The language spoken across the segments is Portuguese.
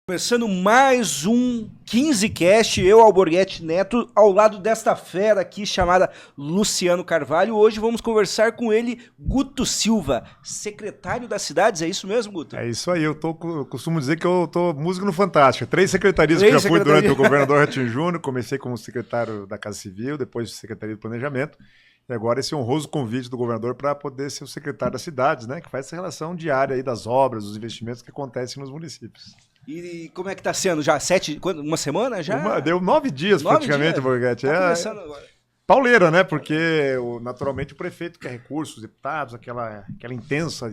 Começando mais um 15cast, eu, Alborguete Neto, ao lado desta fera aqui chamada Luciano Carvalho. Hoje vamos conversar com ele, Guto Silva, secretário das cidades, é isso mesmo, Guto? É isso aí, eu costumo dizer que eu tô músico no Fantástico. 3 secretarias que eu já fui durante o governador Ratinho Júnior, comecei como secretário da Casa Civil, depois secretaria do Planejamento, e agora esse honroso convite do governador para poder ser o secretário das cidades, né, que faz essa relação diária aí das obras, dos investimentos que acontecem nos municípios. E como é que tá sendo? Já uma semana já? Deu 9 dias praticamente, Borghetti. Tá começando agora. Pauleira, né? Porque naturalmente o prefeito quer recursos, os deputados, aquela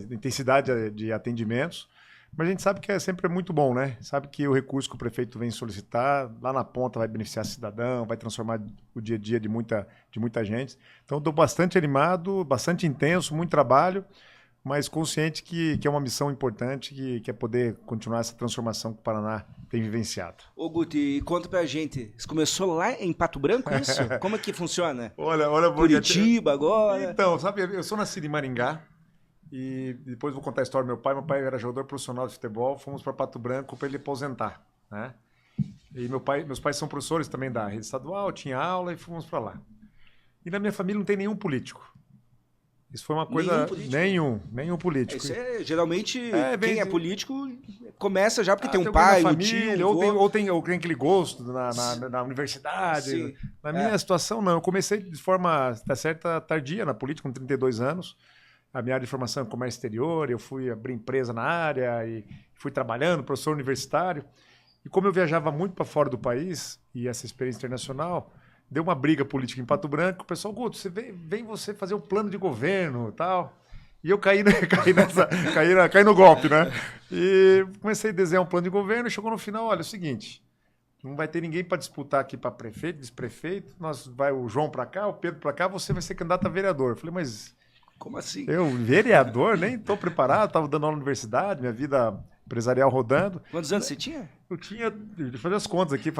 intensidade de atendimentos. Mas a gente sabe que é sempre muito bom, né? Sabe que o recurso que o prefeito vem solicitar, lá na ponta vai beneficiar o cidadão, vai transformar o dia a dia de muita gente. Então estou bastante animado, bastante intenso, muito trabalho, mas consciente que é uma missão importante, que é poder continuar essa transformação que o Paraná tem vivenciado. Ô Guto, e conta pra gente, você começou lá em Pato Branco, isso? Como é que funciona? Olha, Curitiba agora? Então, sabe, eu sou nascido em Maringá, e depois vou contar a história do meu pai. Meu pai era jogador profissional de futebol, fomos para Pato Branco para ele aposentar, né? E meus pais são professores também da rede estadual, tinha aula e fomos para lá. E na minha família não tem nenhum político. Isso foi uma coisa... Nenhum político. Isso geralmente, quem é político começa já porque tem um pai, uma um família, tio, ou tem aquele gosto na universidade. Sim. Na minha situação, não. Eu comecei de forma, tardia na política, com 32 anos. A minha área de formação é comércio exterior, eu fui abrir empresa na área e fui trabalhando, professor universitário. E como eu viajava muito para fora do país, e essa experiência internacional, deu uma briga política em Pato Branco, o pessoal, Guto, vem você fazer o plano de governo e tal. E eu caí no golpe, né? E comecei a desenhar um plano de governo e chegou no final, olha, é o seguinte, não vai ter ninguém para disputar aqui para prefeito, vice-prefeito, vai o João para cá, o Pedro para cá, você vai ser candidato a vereador. Eu falei, mas... Como assim? Eu, vereador, nem estou preparado, estava dando aula na universidade, minha vida empresarial rodando. Quantos anos você tinha? Eu tinha, deixa eu fazer as contas aqui,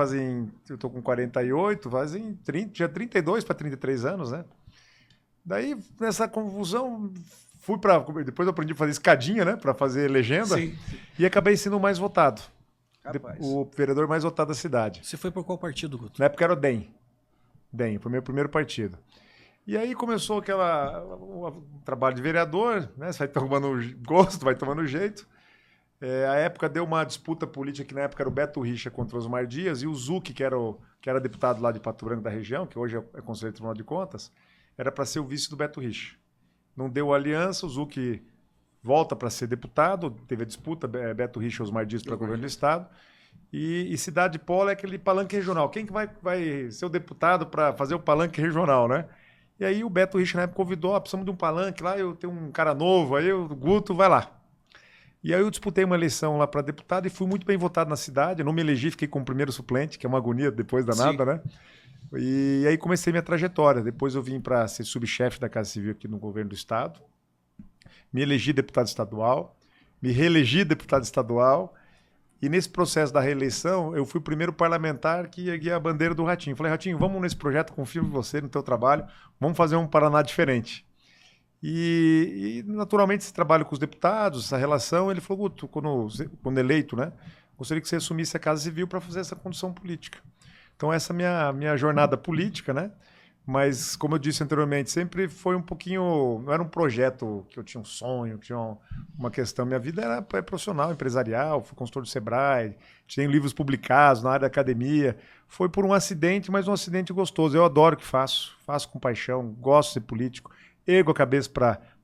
eu estou com 48, tinha 32 para 33 anos, né? Daí, nessa confusão, depois eu aprendi a fazer escadinha, né, para fazer legenda. Sim. E acabei sendo o mais votado. Rapaz. O vereador mais votado da cidade. Você foi por qual partido, Guto? Na época era o DEM. DEM, foi meu primeiro partido. E aí começou o trabalho de vereador, né? Você vai tomando gosto, vai tomando jeito. A época deu uma disputa política, que na época era o Beto Richa contra o Osmar Dias, e o Zucchi, que era deputado lá de Pato Branco da região, que hoje é conselheiro do Tribunal de Contas, era para ser o vice do Beto Richa. Não deu aliança, o Zucchi volta para ser deputado, teve a disputa, Beto Richa e Osmar Dias para governo do Estado. E Cidade Polo é aquele palanque regional. Quem que vai ser o deputado para fazer o palanque regional, né? E aí o Beto Richa na época convidou, precisamos de um palanque lá, eu tenho um cara novo, aí o Guto, vai lá. E aí eu disputei uma eleição lá para deputado e fui muito bem votado na cidade, eu não me elegi, fiquei como primeiro suplente, que é uma agonia depois danada, né? E aí comecei minha trajetória, depois eu vim para ser subchefe da Casa Civil aqui no governo do Estado, me elegi deputado estadual, me reelegi deputado estadual. E nesse processo da reeleição, eu fui o primeiro parlamentar que erguia a bandeira do Ratinho. Falei, Ratinho, vamos nesse projeto, confio em você, no teu trabalho, vamos fazer um Paraná diferente. E naturalmente, esse trabalho com os deputados, essa relação, ele falou, Guto, quando eleito, né, gostaria que você assumisse a Casa Civil para fazer essa condução política. Então, essa é a minha jornada política, né? Mas, como eu disse anteriormente, sempre foi um pouquinho... Não era um projeto que eu tinha um sonho, que tinha uma questão. Minha vida era profissional, empresarial, fui consultor do Sebrae, tenho livros publicados na área da academia. Foi por um acidente, mas um acidente gostoso. Eu adoro o que faço com paixão, gosto de ser político, ergo a cabeça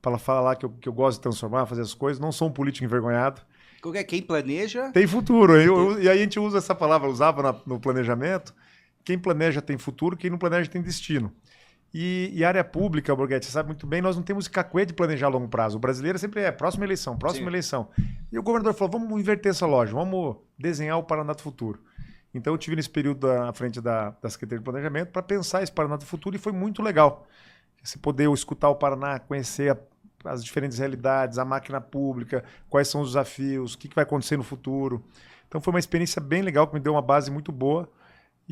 para falar que eu gosto de transformar, fazer as coisas. Não sou um político envergonhado. Quem planeja... Tem futuro. E aí a gente usa essa palavra, usava no planejamento. Quem planeja tem futuro, quem não planeja tem destino. E área pública, Borghetti, você sabe muito bem, nós não temos cacuete de planejar a longo prazo. O brasileiro sempre próxima eleição. E o governador falou, vamos inverter essa lógica, vamos desenhar o Paraná do futuro. Então eu tive nesse período à frente da Secretaria de Planejamento para pensar esse Paraná do futuro e foi muito legal. Você poder escutar o Paraná, conhecer as diferentes realidades, a máquina pública, quais são os desafios, o que vai acontecer no futuro. Então foi uma experiência bem legal, que me deu uma base muito boa.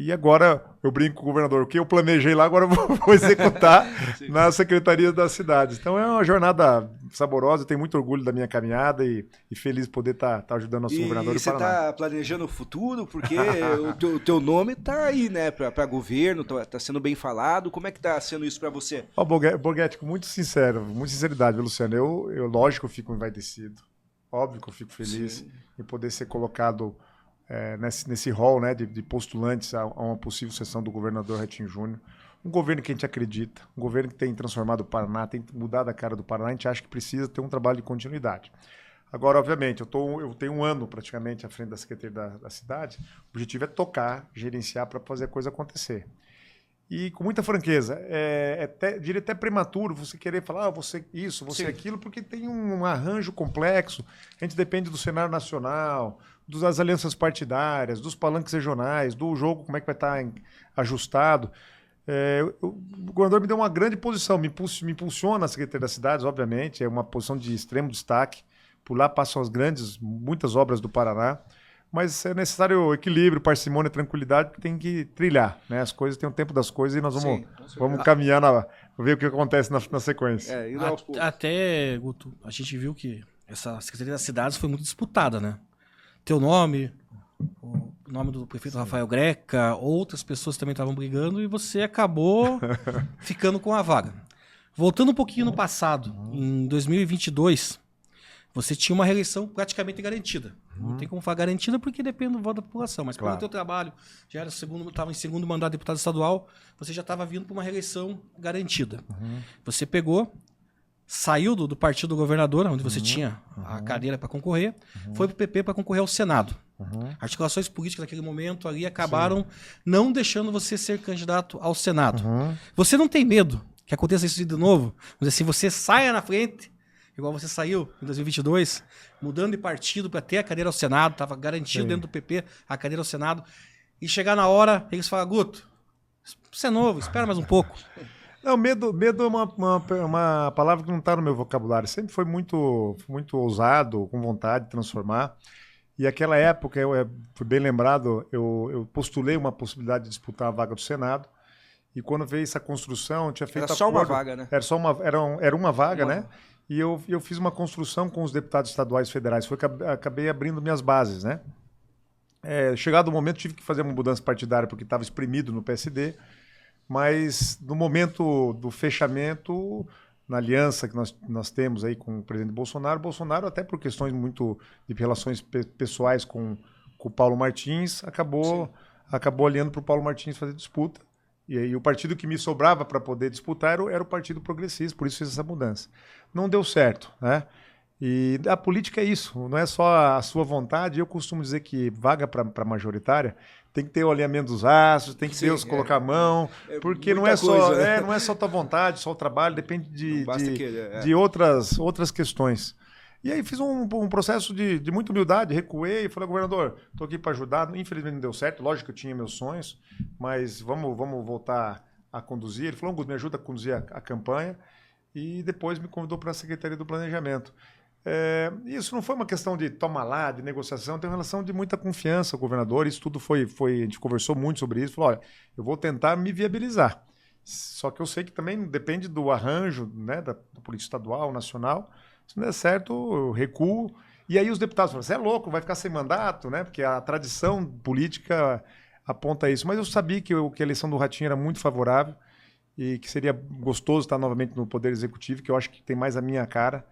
E agora eu brinco com o governador, o que eu planejei lá, agora eu vou executar na Secretaria das Cidades. Então é uma jornada saborosa, eu tenho muito orgulho da minha caminhada e feliz de poder estar ajudando nosso governador do Paraná. E você está planejando o futuro? Porque o teu nome está aí, né, para governo, está sendo bem falado. Como é que está sendo isso para você? Ó, Borghetti, muito sincero, muita sinceridade, Luciano. Eu lógico, eu fico envaidecido. Óbvio que eu fico feliz em poder ser colocado nesse rol, né, de postulantes a uma possível sucessão do governador Ratinho Júnior. Um governo que a gente acredita, um governo que tem transformado o Paraná, tem mudado a cara do Paraná, a gente acha que precisa ter um trabalho de continuidade. Agora, obviamente, eu tenho um ano praticamente à frente da Secretaria da Cidade, o objetivo é tocar, gerenciar para fazer a coisa acontecer. E com muita franqueza, diria até prematuro você querer falar, você isso, você aquilo, porque tem um arranjo complexo, a gente depende do cenário nacional, das alianças partidárias, dos palanques regionais, do jogo, como é que vai estar ajustado. O governador me deu uma grande posição, me impulsiona a Secretaria das Cidades, obviamente, é uma posição de extremo destaque, por lá passam muitas obras do Paraná, mas é necessário equilíbrio, parcimônia, tranquilidade, que tem que trilhar, né? As coisas têm o tempo das coisas e nós vamos caminhar, ver o que acontece na sequência. Até, Guto, a gente viu que essa Secretaria das Cidades foi muito disputada, né? Teu nome, o nome do prefeito Rafael Greca, outras pessoas também estavam brigando e você acabou ficando com a vaga. Voltando um pouquinho no passado, em 2022, você tinha uma reeleição praticamente garantida. Não tem como falar garantida porque depende do voto da população, mas pelo teu trabalho, já estava em segundo mandato de deputado estadual, você já estava vindo para uma reeleição garantida. Você pegou, saiu do partido do governador, onde você tinha a cadeira para concorrer, foi para o PP para concorrer ao Senado. Articulações políticas naquele momento ali acabaram não deixando você ser candidato ao Senado. Você não tem medo que aconteça isso de novo? Vamos dizer assim, você saia na frente, igual você saiu em 2022, mudando de partido para ter a cadeira ao Senado, estava garantido dentro do PP a cadeira ao Senado, e chegar na hora, eles falam, Guto, você é novo, espera mais um pouco. Não, medo é uma palavra que não está no meu vocabulário. Sempre foi muito ousado, com vontade de transformar. E aquela época, foi bem lembrado, eu postulei uma possibilidade de disputar a vaga do Senado. E quando veio essa construção, eu tinha feito Era só uma vaga, né? Era uma vaga, né? E eu fiz uma construção com os deputados estaduais e federais. Acabei abrindo minhas bases, né? Chegado o momento, tive que fazer uma mudança partidária porque estava exprimido no PSD. Mas no momento do fechamento, na aliança que nós temos aí com o presidente Bolsonaro, até por questões muito de relações pessoais com o Paulo Martins, acabou aliando para o Paulo Martins fazer disputa. E aí o partido que me sobrava para poder disputar era o Partido Progressista, por isso fiz essa mudança. Não deu certo, né? E a política é isso, não é só a sua vontade. Eu costumo dizer que vaga para majoritária tem que ter o alinhamento dos astros, tem que Deus colocar a mão, porque não é só tua vontade, só o trabalho, depende de outras questões. E aí fiz um processo de muita humildade, recuei e falei, governador, estou aqui para ajudar. Infelizmente não deu certo, lógico que eu tinha meus sonhos, mas vamos voltar a conduzir. Ele falou, Guto, me ajuda a conduzir a campanha, e depois me convidou para a Secretaria do Planejamento. Isso não foi uma questão de toma lá, de negociação, tem uma relação de muita confiança com o governador. Isso tudo a gente conversou muito sobre isso, falou, olha, eu vou tentar me viabilizar, só que eu sei que também depende do arranjo, né, da política estadual, nacional. Se não der certo, eu recuo. E aí os deputados falam, você é louco, vai ficar sem mandato, né? Porque a tradição política aponta isso. Mas eu sabia que a eleição do Ratinho era muito favorável e que seria gostoso estar novamente no Poder Executivo, que eu acho que tem mais a minha cara,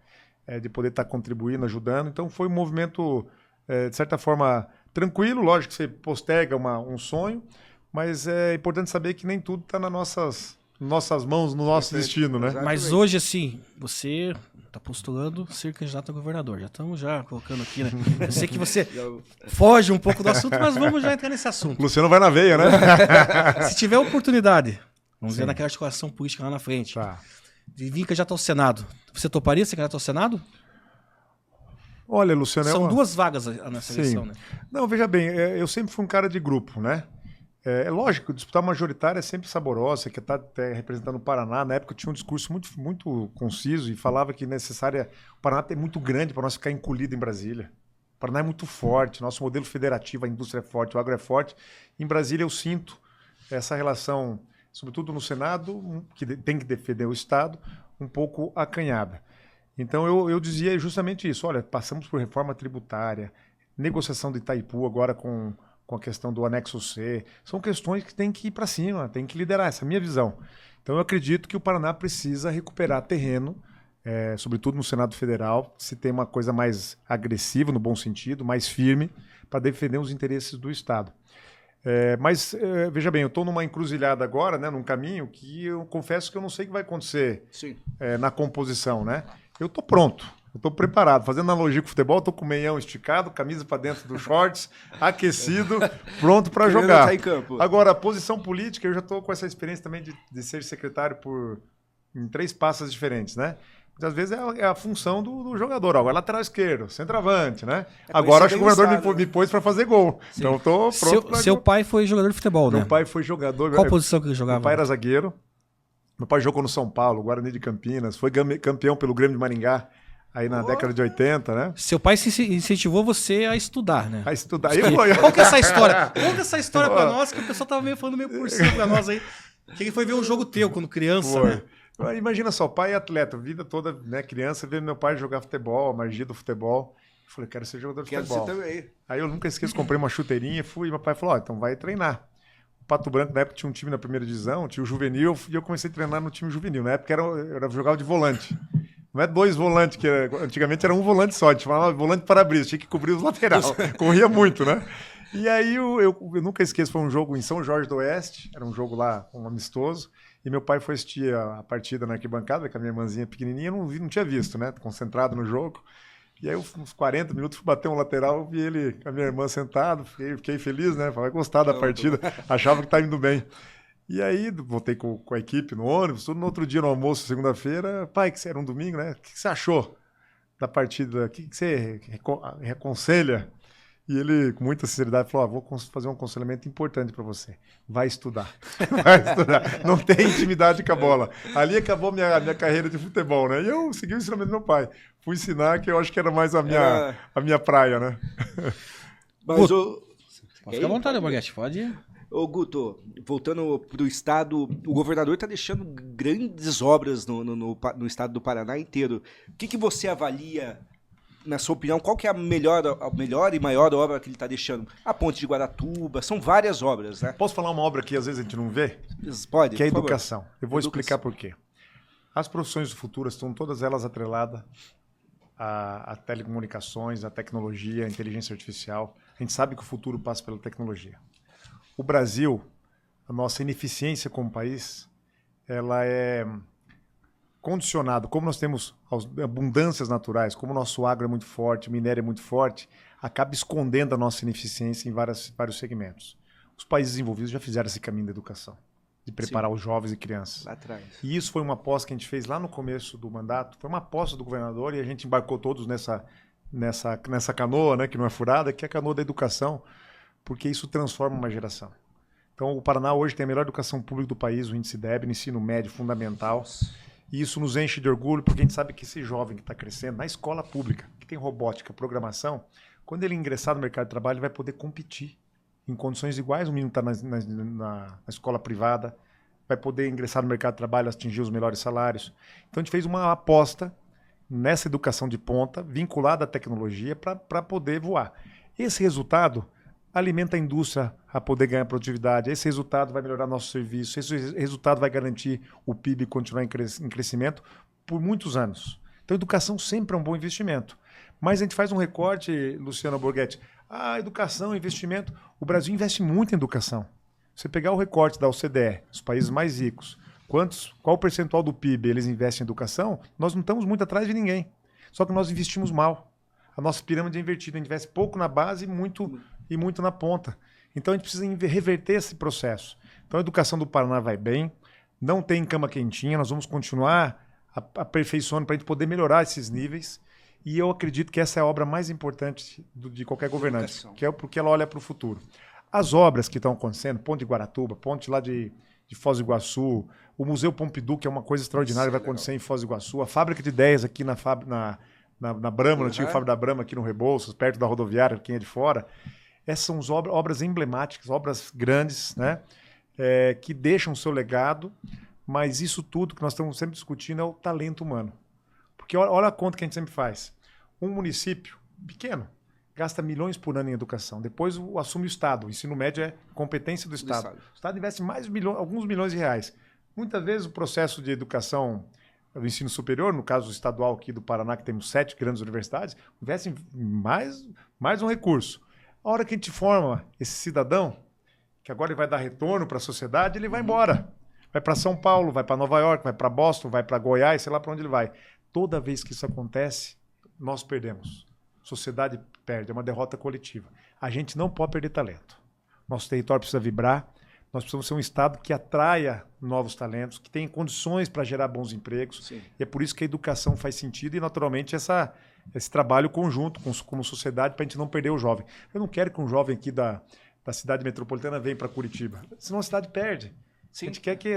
de poder estar contribuindo, ajudando. Então foi um movimento, de certa forma, tranquilo. Lógico que você posterga um sonho, mas é importante saber que nem tudo está nas nossas mãos, no nosso destino, né? Mas hoje, assim, você está postulando ser candidato a governador. Já estamos colocando aqui, né? Eu sei que você foge um pouco do assunto, mas vamos já entrar nesse assunto. Luciano vai na veia, né? Se tiver oportunidade, vamos ver naquela articulação política lá na frente, de vir candidato ao Senado, você toparia ser candidato ao Senado? Olha, Luciano... São duas vagas nessa eleição, né? Não, veja bem, eu sempre fui um cara de grupo, né? É lógico, disputar majoritária é sempre saborosa, você quer estar representando o Paraná. Na época eu tinha um discurso muito, muito conciso e falava que o Paraná é muito grande para nós ficar encolhido em Brasília. O Paraná é muito forte, nosso modelo federativo, a indústria é forte, o agro é forte. Em Brasília eu sinto essa relação, sobretudo no Senado, que tem que defender o Estado, um pouco acanhada. Então eu dizia justamente isso, olha, passamos por reforma tributária, negociação de Itaipu agora com a questão do anexo C, são questões que tem que ir para cima, tem que liderar, essa é a minha visão. Então eu acredito que o Paraná precisa recuperar terreno, sobretudo no Senado Federal, se tem uma coisa mais agressiva, no bom sentido, mais firme, para defender os interesses do Estado. Mas, veja bem, eu estou numa encruzilhada agora, né, num caminho que eu confesso que eu não sei o que vai acontecer na composição. Né? Eu estou pronto, eu estou preparado. Fazendo analogia com o futebol, estou com o meião esticado, camisa para dentro dos shorts, aquecido, pronto para jogar. Tá em campo. Agora, a posição política, eu já estou com essa experiência também de ser secretário em 3 pastas diferentes, né? Muitas vezes é a função do jogador. Agora, lateral esquerdo, centroavante, né? Agora, acho que o governador me pôs para fazer gol. Sim. Então, eu tô pronto. Seu pai foi jogador de futebol, né? Meu pai foi jogador. Qual posição que ele jogava? Meu pai era zagueiro. Meu pai jogou no São Paulo, Guarani de Campinas. Foi campeão pelo Grêmio de Maringá, aí na década de 80, né? Seu pai incentivou você a estudar, né? A estudar. Qual que é essa história? Conta essa história pra nós, que o pessoal tava falando meio por cima pra nós aí. Que ele foi ver um jogo teu quando criança, né? Imagina só, pai é atleta, vida toda, né, criança, ver meu pai jogar futebol, a magia do futebol. Eu falei, quero ser jogador de futebol. Quero ser também. Aí eu nunca esqueço, comprei uma chuteirinha, fui, e meu pai falou, então vai treinar. O Pato Branco, na época, tinha um time na primeira divisão, tinha o juvenil, e eu comecei a treinar no time juvenil. Na época eu jogava de volante. Não é 2 volantes, antigamente era um volante só, a gente falava volante para-brisa, tinha que cobrir os laterais, corria muito, né? E aí eu nunca esqueço, foi um jogo em São Jorge do Oeste, era um jogo lá, um amistoso, e meu pai foi assistir a partida na arquibancada, com a minha irmãzinha pequenininha, não tinha visto, né? Concentrado no jogo. E aí, uns 40 minutos, fui bater um lateral, vi ele com a minha irmã sentado, fiquei feliz, né? Vai gostar da partida, achava que estava indo bem. E aí, voltei com a equipe no ônibus, tudo no outro dia no almoço, segunda-feira, pai, que era um domingo, né? O que você achou da partida? O que você aconselha? E ele, com muita sinceridade, falou, vou fazer um aconselhamento importante para você. Vai estudar. Vai estudar. Não tem intimidade com a bola. Ali acabou minha carreira de futebol, né? E eu segui o ensinamento do meu pai. Fui ensinar, que eu acho que era mais a minha praia, né? Mas pode ficar à vontade, Borghetti, pode ir. Ô Guto, voltando para o estado, o governador está deixando grandes obras no estado do Paraná inteiro. O que você avalia, na sua opinião, qual que é a melhor e maior obra que ele está deixando? A Ponte de Guaratuba, são várias obras, né? Posso falar uma obra que às vezes a gente não vê? Pode, que é a educação. Eu vou explicar por quê. As profissões do futuro estão todas elas atreladas a telecomunicações, a tecnologia, a inteligência artificial. A gente sabe que o futuro passa pela tecnologia. O Brasil, a nossa ineficiência como país, ela é condicionada, como nós temos abundâncias naturais, como o nosso agro é muito forte, o minério é muito forte, acaba escondendo a nossa ineficiência em vários segmentos. Os países desenvolvidos já fizeram esse caminho da educação, de preparar os jovens e crianças. Lá atrás. E isso foi uma aposta que a gente fez lá no começo do mandato, foi uma aposta do governador e a gente embarcou todos nessa canoa, né, que não é furada, que é a canoa da educação, porque isso transforma uma geração. Então, o Paraná hoje tem a melhor educação pública do país, o índice DEB, no ensino médio fundamental. E isso nos enche de orgulho, porque a gente sabe que esse jovem que está crescendo na escola pública, que tem robótica, programação, quando ele ingressar no mercado de trabalho, ele vai poder competir em condições iguais. O menino está na escola privada, vai poder ingressar no mercado de trabalho, atingir os melhores salários. Então, a gente fez uma aposta nessa educação de ponta, vinculada à tecnologia, para poder voar. Esse resultado alimenta a indústria a poder ganhar produtividade. Esse resultado vai melhorar nosso serviço. Esse resultado vai garantir o PIB continuar em crescimento por muitos anos. Então, a educação sempre é um bom investimento. Mas a gente faz um recorte, Luciano Borghetti. Educação, investimento. O Brasil investe muito em educação. Você pegar o recorte da OCDE, os países mais ricos, qual o percentual do PIB eles investem em educação, nós não estamos muito atrás de ninguém. Só que nós investimos mal. A nossa pirâmide é invertida. A gente investe pouco na base e muito na ponta. Então, a gente precisa reverter esse processo. Então, a educação do Paraná vai bem, não tem cama quentinha, nós vamos continuar aperfeiçoando para a gente poder melhorar esses níveis. E eu acredito que essa é a obra mais importante de qualquer governante, que é porque ela olha para o futuro. As obras que estão acontecendo, Ponte de Guaratuba, Ponte lá de Foz do Iguaçu, o Museu Pompidou, que é uma coisa extraordinária, vai acontecer em Foz do Iguaçu, a Fábrica de Ideias aqui na Brahma, no antigo Fábio da Brahma, aqui no Rebouças, perto da rodoviária, quem é de fora. Essas são obras emblemáticas, obras grandes, né? Que deixam o seu legado, mas isso tudo que nós estamos sempre discutindo é o talento humano. Porque olha a conta que a gente sempre faz. Um município pequeno gasta milhões por ano em educação. Depois assume o Estado. O ensino médio é competência do Estado. O Estado investe alguns milhões de reais. Muitas vezes o processo de educação do ensino superior, no caso estadual aqui do Paraná, que temos 7 grandes universidades, investe mais um recurso. A hora que a gente forma esse cidadão, que agora ele vai dar retorno para a sociedade, ele vai embora. Vai para São Paulo, vai para Nova York, vai para Boston, vai para Goiás, sei lá para onde ele vai. Toda vez que isso acontece, nós perdemos. A sociedade perde, é uma derrota coletiva. A gente não pode perder talento. Nosso território precisa vibrar. Nós precisamos ser um Estado que atraia novos talentos, que tenha condições para gerar bons empregos. Sim. E é por isso que a educação faz sentido e, naturalmente, esse trabalho conjunto como sociedade para a gente não perder o jovem. Eu não quero que um jovem aqui da cidade metropolitana venha para Curitiba, senão a cidade perde. Sim. A gente quer que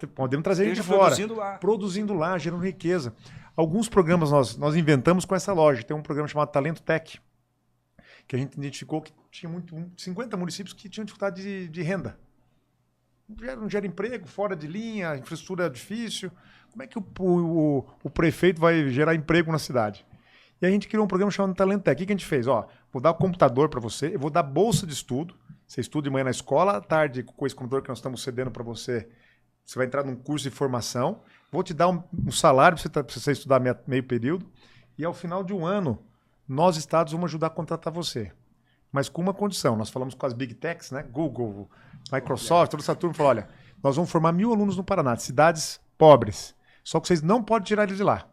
podemos trazer gente de fora, produzindo lá, gerando riqueza. Alguns programas nós inventamos com essa lógica. Tem um programa chamado Talento Tech, que a gente identificou que tinha 50 municípios que tinham dificuldade de renda. Não gera emprego, fora de linha, infraestrutura difícil. Como é que o prefeito vai gerar emprego na cidade? E a gente criou um programa chamado Talento Tech. O que a gente fez? Vou dar o computador para você, eu vou dar bolsa de estudo. Você estuda de manhã na escola, à tarde, com esse computador que nós estamos cedendo para você, você vai entrar num curso de formação. Vou te dar um salário para você estudar meio período. E ao final de um ano, nós, estados, vamos ajudar a contratar você. Mas com uma condição. Nós falamos com as Big Techs, né? Google, Microsoft, toda essa turma falou, olha, nós vamos formar 1.000 alunos no Paraná, de cidades pobres. Só que vocês não podem tirar eles de lá.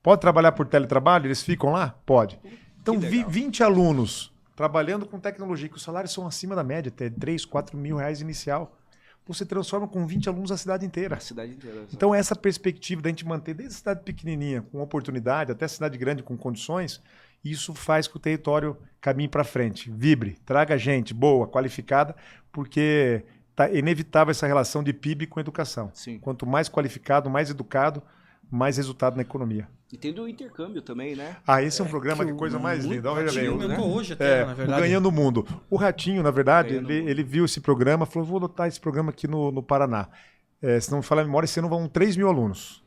Pode trabalhar por teletrabalho? Eles ficam lá? Pode. Então, 20 alunos trabalhando com tecnologia, que os salários são acima da média, até 3, 4 mil reais inicial. Você transforma com 20 alunos a cidade inteira. A cidade inteira. Então, essa perspectiva da gente manter desde a cidade pequenininha, com oportunidade, até a cidade grande com condições, isso faz que o território caminhe para frente, vibre, traga gente boa, qualificada, porque está inevitável essa relação de PIB com educação. Sim. Quanto mais qualificado, mais educado, mais resultado na economia. E tem do intercâmbio também, né? Esse é um programa que coisa mais linda. Olha bem, hoje até, na verdade. O Ganhando o Mundo. O Ratinho, na verdade, ele viu esse programa, falou, vou adotar esse programa aqui no Paraná. Se não me falar a memória, esse ano vão 3 mil alunos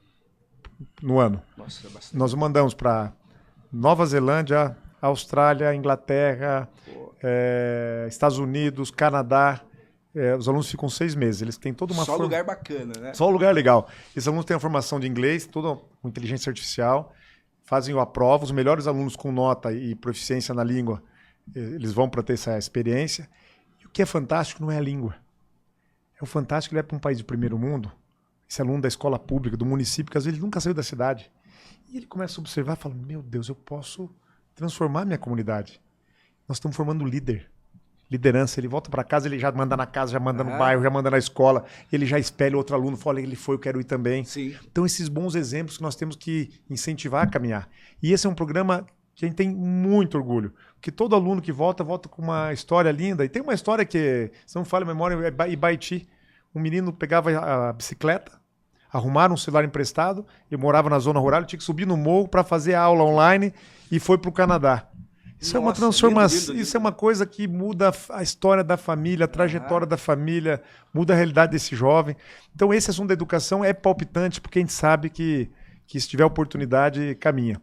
no ano. Nossa, é bastante. Nós mandamos para Nova Zelândia, Austrália, Inglaterra, Estados Unidos, Canadá. Os alunos ficam 6 meses. Eles têm toda uma lugar bacana, né? Só lugar legal. Esses alunos têm a formação de inglês, toda com inteligência artificial, fazem a prova. Os melhores alunos com nota e proficiência na língua, eles vão para ter essa experiência. E o que é fantástico não é a língua. O fantástico, ele é para um país de primeiro mundo, esse aluno da escola pública, do município, que às vezes ele nunca saiu da cidade. E ele começa a observar e fala, meu Deus, eu posso transformar minha comunidade. Nós estamos formando liderança. Ele volta para casa, ele já manda na casa, já manda no bairro, já manda na escola, ele já espelha outro aluno, fala, ele foi, eu quero ir também. Sim. Então, esses bons exemplos que nós temos que incentivar a caminhar. E esse é um programa que a gente tem muito orgulho, porque todo aluno que volta com uma história linda. E tem uma história que, se não me falha a memória, é Ibaiti. Um menino pegava a bicicleta, arrumaram um celular emprestado, ele morava na zona rural, ele tinha que subir no morro para fazer a aula online e foi para o Canadá. Isso é uma transformação, isso é uma coisa que muda a história da família, a trajetória da família, muda a realidade desse jovem. Então esse assunto da educação é palpitante, porque a gente sabe que se tiver oportunidade, caminha.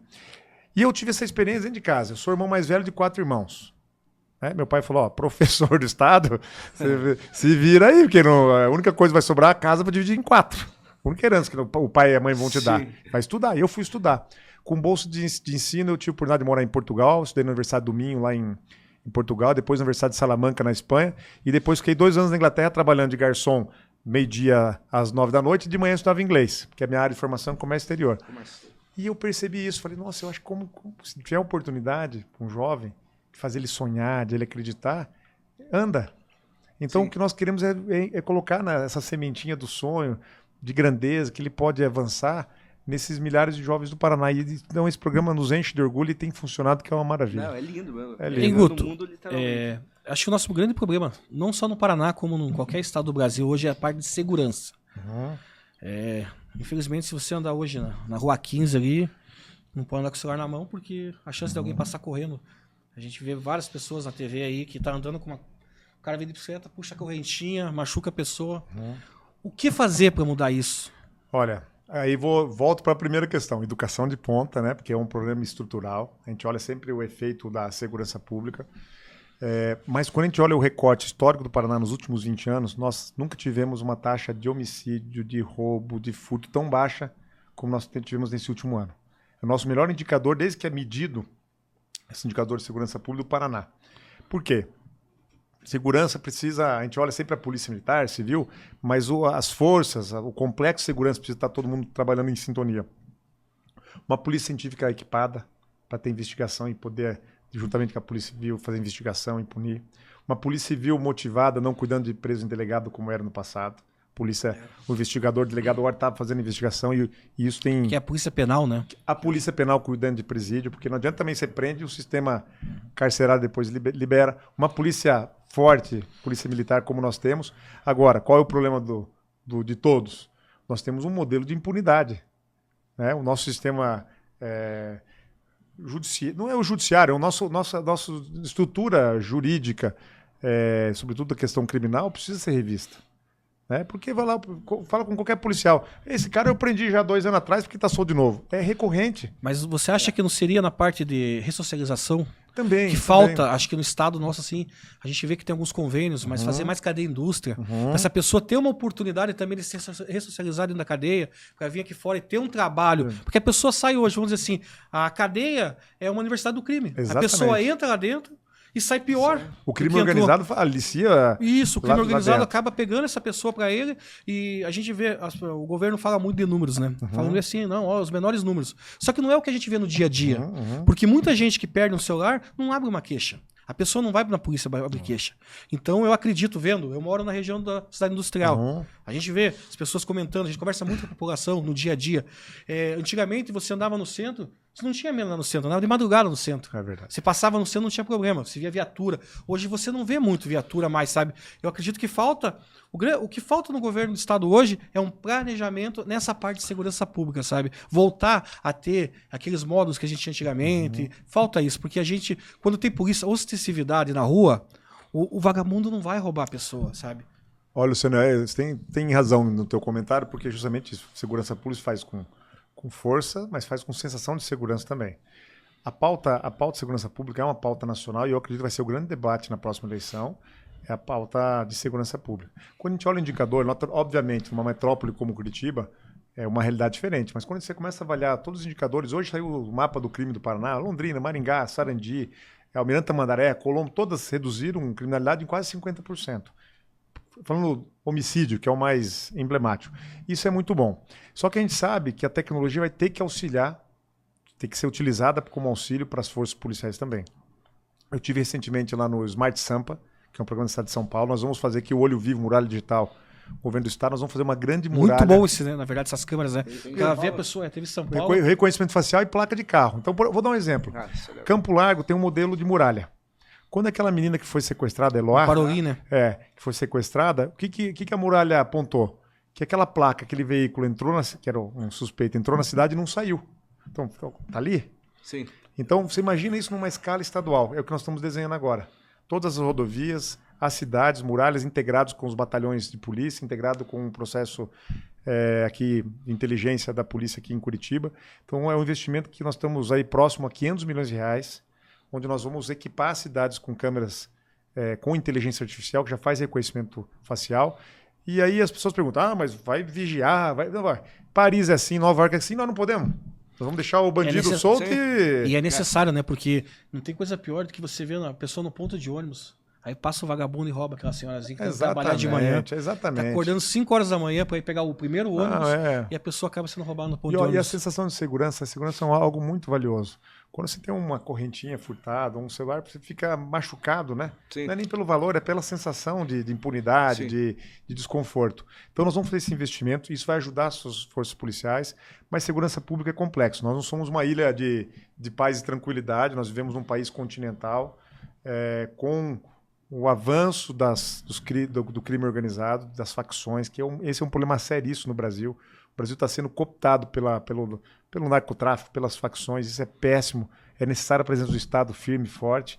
E eu tive essa experiência dentro de casa. Eu sou o irmão mais velho de 4 irmãos. Meu pai falou, professor do Estado, você se vira aí, porque a única coisa que vai sobrar, a casa vai dividir em 4. A única herança que o pai e a mãe vão te dar. Vai estudar. E eu fui estudar. Com bolsa de ensino, eu tive a oportunidade de morar em Portugal, estudei na Universidade do Minho, lá em Portugal, depois na Universidade de Salamanca, na Espanha, e depois fiquei 2 anos na Inglaterra trabalhando de garçom, meio-dia às 9 da noite, e de manhã eu estudava inglês, porque a minha área de formação é comércio exterior. E eu percebi isso, falei, nossa, eu acho que se tiver a oportunidade com um jovem, de fazer ele sonhar, de ele acreditar, anda. Então, o que nós queremos é colocar essa sementinha do sonho, de grandeza, que ele pode avançar nesses milhares de jovens do Paraná. E, então, esse programa nos enche de orgulho e tem funcionado, que é uma maravilha. Não, é lindo mesmo. É lindo. Guto, acho que o nosso grande problema, não só no Paraná, como em qualquer estado do Brasil, hoje é a parte de segurança. Infelizmente, se você andar hoje na Rua 15 ali, Não pode andar com o celular na mão porque a chance de alguém passar correndo. A gente vê várias pessoas na TV aí que tá andando com uma... O cara vem de bicicleta, puxa a correntinha, machuca a pessoa. O que fazer para mudar isso? Olha, aí volto para a primeira questão, educação de ponta, né? Porque é um problema estrutural. A gente olha sempre o efeito da segurança pública. Mas quando a gente olha o recorte histórico do Paraná nos últimos 20 anos, nós nunca tivemos uma taxa de homicídio, de roubo, de furto tão baixa como nós tivemos nesse último ano. É o nosso melhor indicador, desde que é medido, esse indicador de segurança pública do Paraná. Por quê? Segurança precisa, a gente olha sempre a polícia militar, civil, mas as forças, o complexo de segurança precisa estar todo mundo trabalhando em sintonia. Uma polícia científica equipada para ter investigação e poder, juntamente com a polícia civil, fazer investigação e punir. Uma polícia civil motivada, não cuidando de preso em delegado como era no passado. O investigador, o delegado agora está fazendo investigação e isso tem... Que é a polícia penal, né? A polícia penal cuidando de presídio, porque não adianta também você prende, o sistema carcerário depois libera. Uma polícia forte, polícia militar como nós temos. Agora, qual é o problema de todos? Nós temos um modelo de impunidade, né? O nosso sistema não é o judiciário, é nossa estrutura jurídica, sobretudo a questão criminal, precisa ser revista. Porque vai lá, fala com qualquer policial. Esse cara eu prendi já 2 anos atrás porque está solto de novo. É recorrente. Mas você acha que não seria na parte de ressocialização? Também. Que falta, acho que no estado nosso, assim, a gente vê que tem alguns convênios, mas fazer mais cadeia indústria, para essa pessoa ter uma oportunidade também de ser ressocializada dentro da cadeia, para vir aqui fora e ter um trabalho. Porque a pessoa sai hoje, vamos dizer assim, a cadeia é uma universidade do crime. Exatamente. A pessoa entra lá dentro e sai pior. O crime organizado alicia... Isso, o crime organizado acaba pegando essa pessoa para ele e a gente vê, o governo fala muito de números, né? Falando assim, não, os menores números. Só que não é o que a gente vê no dia a dia. Porque muita gente que perde um celular não abre uma queixa. A pessoa não vai na polícia abrir queixa. Então eu acredito, eu moro na região da cidade industrial. A gente vê as pessoas comentando, a gente conversa muito com a população no dia a dia. Antigamente você andava no centro, você não tinha medo lá no centro, andava de madrugada no centro. É verdade. Você passava no centro, não tinha problema, você via viatura. Hoje você não vê muito viatura mais, sabe? Eu acredito que o que falta no governo do estado hoje é um planejamento nessa parte de segurança pública, sabe? Voltar a ter aqueles módulos que a gente tinha antigamente. Falta isso, porque a gente, quando tem polícia, ostensividade na rua, o vagabundo não vai roubar a pessoa, sabe? Olha, Luciano, você tem razão no teu comentário, porque justamente isso, segurança pública faz com força, mas faz com sensação de segurança também. A pauta de segurança pública é uma pauta nacional e eu acredito que vai ser o grande debate na próxima eleição, é a pauta de segurança pública. Quando a gente olha o indicador, obviamente, uma metrópole como Curitiba é uma realidade diferente, mas quando você começa a avaliar todos os indicadores, hoje saiu o mapa do crime do Paraná, Londrina, Maringá, Sarandi, Almirante Tamandaré, Colombo, todas reduziram criminalidade em quase 50%. Falando homicídio, que é o mais emblemático. Isso é muito bom. Só que a gente sabe que a tecnologia vai ter que auxiliar, tem que ser utilizada como auxílio para as forças policiais também. Eu tive recentemente lá no Smart Sampa, que é um programa do Estado de São Paulo. Nós vamos fazer aqui o Olho Vivo, Muralha Digital, o governo do Estado. Nós vamos fazer uma grande muralha. Muito bom esse, né? Na verdade, essas câmeras, né? Ela vê a pessoa, teve São Paulo. Reconhecimento facial e placa de carro. Então, vou dar um exemplo. Campo Largo tem um modelo de muralha. Quando aquela menina que foi sequestrada, Eloá, Parolina, que foi sequestrada, o que a muralha apontou? Que aquela placa, aquele veículo que era um suspeito, entrou na cidade e não saiu. Então, tá ali? Sim. Então, você imagina isso numa escala estadual. É o que nós estamos desenhando agora. Todas as rodovias, as cidades, muralhas integrados com os batalhões de polícia, integrado com o processo aqui de inteligência da polícia aqui em Curitiba. Então, é um investimento que nós estamos aí próximo a 500 milhões de reais, onde nós vamos equipar as cidades com câmeras com inteligência artificial, que já faz reconhecimento facial. E aí as pessoas perguntam, mas vai vigiar? Não vai. Paris é assim, Nova York é assim, nós não podemos. Nós vamos deixar o bandido solto e é necessário, né? Porque não tem coisa pior do que você ver a pessoa no ponto de ônibus. Aí passa o vagabundo e rouba aquela senhorazinha que vai trabalhar de manhã. Exatamente. Tá acordando 5 horas da manhã para ir pegar o primeiro ônibus e a pessoa acaba sendo roubada no ponto de ônibus. E a sensação de segurança, a segurança é algo muito valioso. Quando você tem uma correntinha furtada, um celular, você fica machucado, né? Sim. Não é nem pelo valor, é pela sensação de impunidade, de desconforto. Então nós vamos fazer esse investimento, isso vai ajudar as suas forças policiais, mas segurança pública é complexo. Nós não somos uma ilha de paz e tranquilidade, nós vivemos num país continental, com o avanço do crime organizado, das facções, esse é um problema seríssimo no Brasil. O Brasil está sendo cooptado pelo narcotráfico, pelas facções, isso é péssimo. É necessária a presença do Estado firme, forte.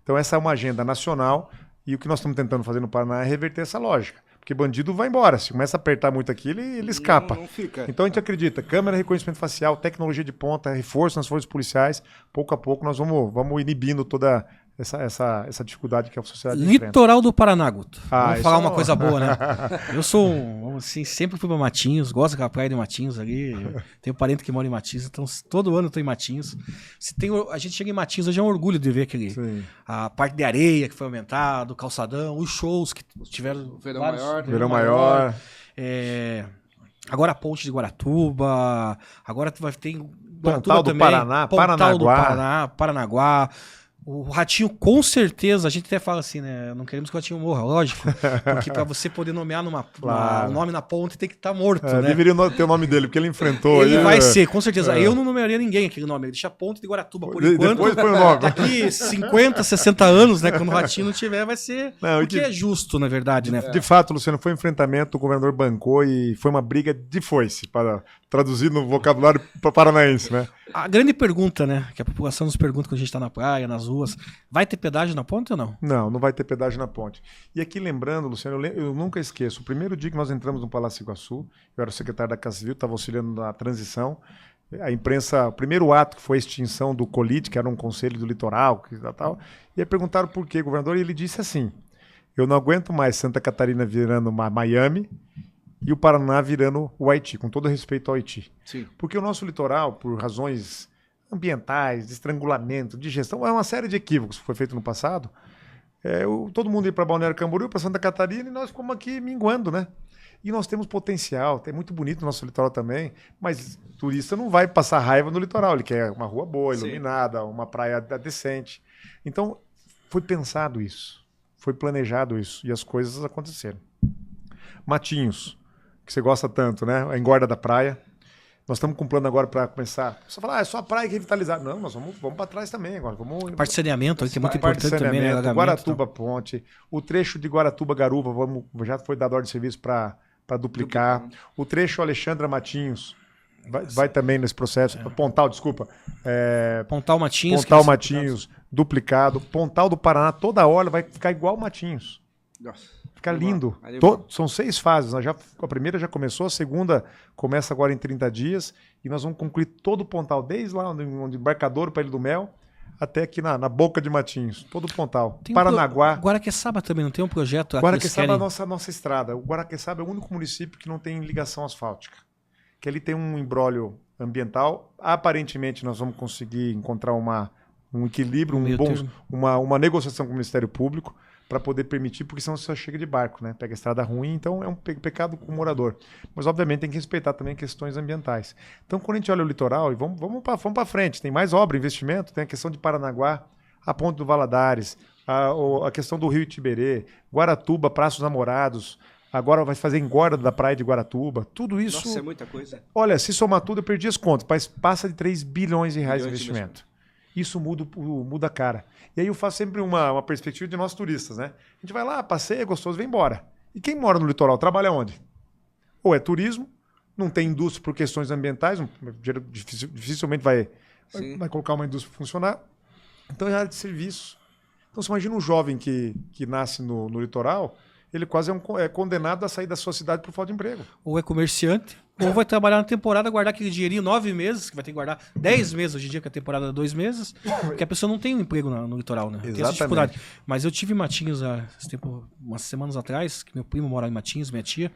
Então essa é uma agenda nacional e o que nós estamos tentando fazer no Paraná é reverter essa lógica. Porque bandido vai embora, se começa a apertar muito aqui, ele escapa. Não fica. Então a gente acredita, câmera, reconhecimento facial, tecnologia de ponta, reforço nas forças policiais, pouco a pouco nós vamos inibindo toda essa dificuldade que a sociedade enfrenta. Litoral do Paraná, Guto. Vamos isso falar é uma coisa boa, né? Eu sou, assim, sempre fui pra Matinhos, gosto daquela praia de Matinhos ali. Tenho parente que mora em Matinhos, então todo ano eu tô em Matinhos. A gente chega em Matinhos, hoje é um orgulho de ver a parte de areia que foi aumentada, o calçadão, os shows que tiveram. Verão Maior. Agora a ponte de Guaratuba, agora vai ter Pontal do também, Paraná, Pontal do Paraná, Paranaguá. O Ratinho, com certeza, a gente até fala assim, né? Não queremos que o Ratinho morra, lógico. Porque pra você poder nomear um nome na ponte tem que estar morto, né? Deveria ter o nome dele, porque ele enfrentou. Ele vai ser, com certeza. Eu não nomearia ninguém aquele nome. Deixa a ponte de Guaratuba por enquanto. Depois põe o nome. Daqui 50, 60 anos, né? Quando o Ratinho não tiver, vai ser. Porque é justo, na verdade, né? De fato, Luciano, foi um enfrentamento, o governador bancou e foi uma briga de foice, para traduzir no vocabulário paranaense, né? A grande pergunta, né? Que a população nos pergunta quando a gente tá na praia, nas ruas, vai ter pedágio na ponte ou não? Não vai ter pedágio na ponte. E aqui lembrando, Luciano, eu nunca esqueço, o primeiro dia que nós entramos no Palácio Iguaçu, eu era o secretário da Casa Civil, estava auxiliando na transição, a imprensa, o primeiro ato que foi a extinção do COLIT, que era um conselho do litoral, tal, e aí perguntaram por quê, governador, e ele disse assim, eu não aguento mais Santa Catarina virando Miami e o Paraná virando o Haiti, com todo respeito ao Haiti. Sim. Porque o nosso litoral, por razões ambientais, de estrangulamento, de gestão, é uma série de equívocos que foi feito no passado. Todo mundo ia para Balneário Camboriú, para Santa Catarina, e nós ficamos aqui minguando, né? E nós temos potencial, é muito bonito o nosso litoral também, mas o turista não vai passar raiva no litoral, ele quer uma rua boa, iluminada, uma praia decente. Então, foi pensado isso, foi planejado isso, e as coisas aconteceram. Matinhos, que você gosta tanto, né? A engorda da praia. Nós estamos com um plano agora para começar. Você fala, é só a praia que revitalizar. Não, nós vamos para trás também agora. A parte de saneamento, que é muito importante também, né? Guaratuba Ponte, o trecho de Guaratuba-Garuva já foi dado ordem de serviço para duplicar. O trecho Alexandra Matinhos vai também nesse processo. Pontal, desculpa. Pontal Matinhos. Pontal Matinhos, duplicado. Pontal do Paraná, toda hora vai ficar igual Matinhos. Nossa. Fica lindo. São 6 fases. A primeira já começou, a segunda começa agora em 30 dias e nós vamos concluir todo o Pontal, desde lá onde embarcador para Ilha do Mel, até aqui na boca de Matinhos. Todo o Pontal. Paranaguá. Guaraqueçaba também não tem um projeto? Guaraqueçaba é a nossa estrada. O Guaraqueçaba é o único município que não tem ligação asfáltica. Que ali tem um imbróglio ambiental. Aparentemente nós vamos conseguir encontrar um equilíbrio, uma negociação com o Ministério Público para poder permitir, porque senão você só chega de barco, né? Pega a estrada ruim, então é um pecado com o morador. Mas, obviamente, tem que respeitar também questões ambientais. Então, quando a gente olha o litoral, e vamos para frente, tem mais obra, investimento, tem a questão de Paranaguá, a Ponte do Valadares, a questão do Rio Itiberê, Guaratuba, Praça dos Namorados, agora vai fazer engorda da praia de Guaratuba, tudo isso... Nossa, é muita coisa. Olha, se somar tudo, eu perdi as contas, mas passa de 3 bilhões de reais de investimento. Isso muda a cara. E aí eu faço sempre uma perspectiva de nós turistas, né? A gente vai lá, passeia, é gostoso, vem embora. E quem mora no litoral trabalha onde? Ou é turismo, não tem indústria por questões ambientais, dificilmente vai colocar uma indústria para funcionar. Então é área de serviço. Então você imagina um jovem que nasce no litoral, ele quase é condenado a sair da sua cidade por falta de emprego. Ou é comerciante, ou vai trabalhar na temporada, guardar aquele dinheirinho 9 meses, que vai ter que guardar 10 meses hoje em dia, que a temporada é 2 meses, porque a pessoa não tem um emprego no litoral, né? Tem essa dificuldade. Mas eu tive em Matinhos há umas semanas atrás, que meu primo mora em Matinhos, minha tia,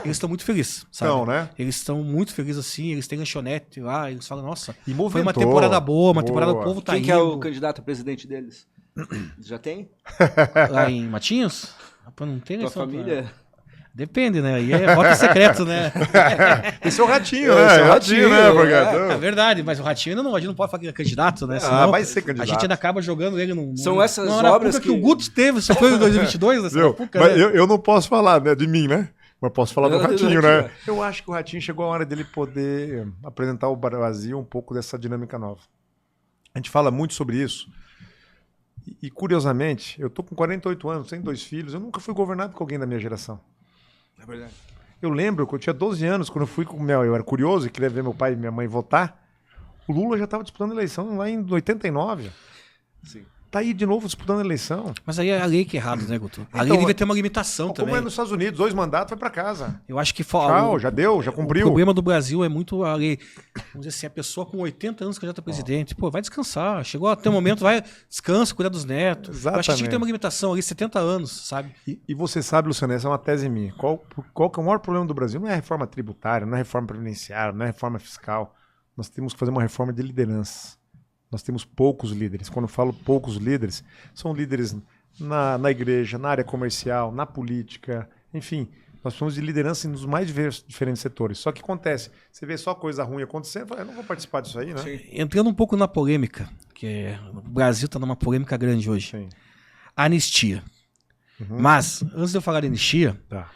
eles estão muito felizes, sabe? Então, né? Eles estão muito felizes assim, eles têm lanchonete lá, eles falam, nossa, foi uma temporada boa, uma temporada o povo tá Quem indo. que é o candidato a presidente deles? Já tem? Lá em Matinhos? Rapaz, não tem Tua família? Depende, né? E é voto secreto, né? Esse é o Ratinho, né? Esse é o Ratinho, né, Borgatão? É verdade, mas o Ratinho a gente não pode falar que é candidato, né? Senão vai ser candidato. A gente ainda acaba jogando ele no... São essas obras que o Guto teve, só foi em 2022, essa época, mas né? eu não posso falar, né, de mim, né? Mas posso falar do Ratinho, né? Eu acho que o Ratinho chegou a hora dele poder apresentar ao Brasil um pouco dessa dinâmica nova. A gente fala muito sobre isso. E curiosamente, eu tô com 48 anos, tenho 2 filhos, eu nunca fui governado com alguém da minha geração. É verdade. Eu lembro que eu tinha 12 anos, quando eu fui com eu era curioso e queria ver meu pai e minha mãe votar. O Lula já estava disputando eleição lá em 89. Sim. Tá aí de novo disputando eleição. Mas aí é a lei que é errada, né, Guto? A Então, lei devia ter uma limitação Como também. é nos Estados Unidos, 2 mandatos, vai para casa. Eu acho que Tchau, já deu, já O cumpriu. problema do Brasil é muito a lei. Vamos dizer assim, a pessoa com 80 anos candidata a presidente. Pô, vai descansar. Chegou até o momento, vai, descansa, cuida dos netos. Eu acho que tinha que ter uma limitação ali, 70 anos, sabe? E você sabe, Luciano, essa é uma tese minha. Qual que é o maior problema do Brasil? Não é a reforma tributária, não é a reforma previdenciária, não é a reforma fiscal. Nós temos que fazer uma reforma de liderança. Nós temos poucos líderes. Quando eu falo poucos líderes, são líderes na igreja, na área comercial, na política, enfim. Nós precisamos de liderança nos mais diferentes setores. Só que acontece, você vê só coisa ruim acontecendo, eu não vou participar disso aí, né? Sim. Entrando um pouco na polêmica, o Brasil está numa polêmica grande hoje. Sim. Anistia. Mas, antes de eu falar de anistia, Tá.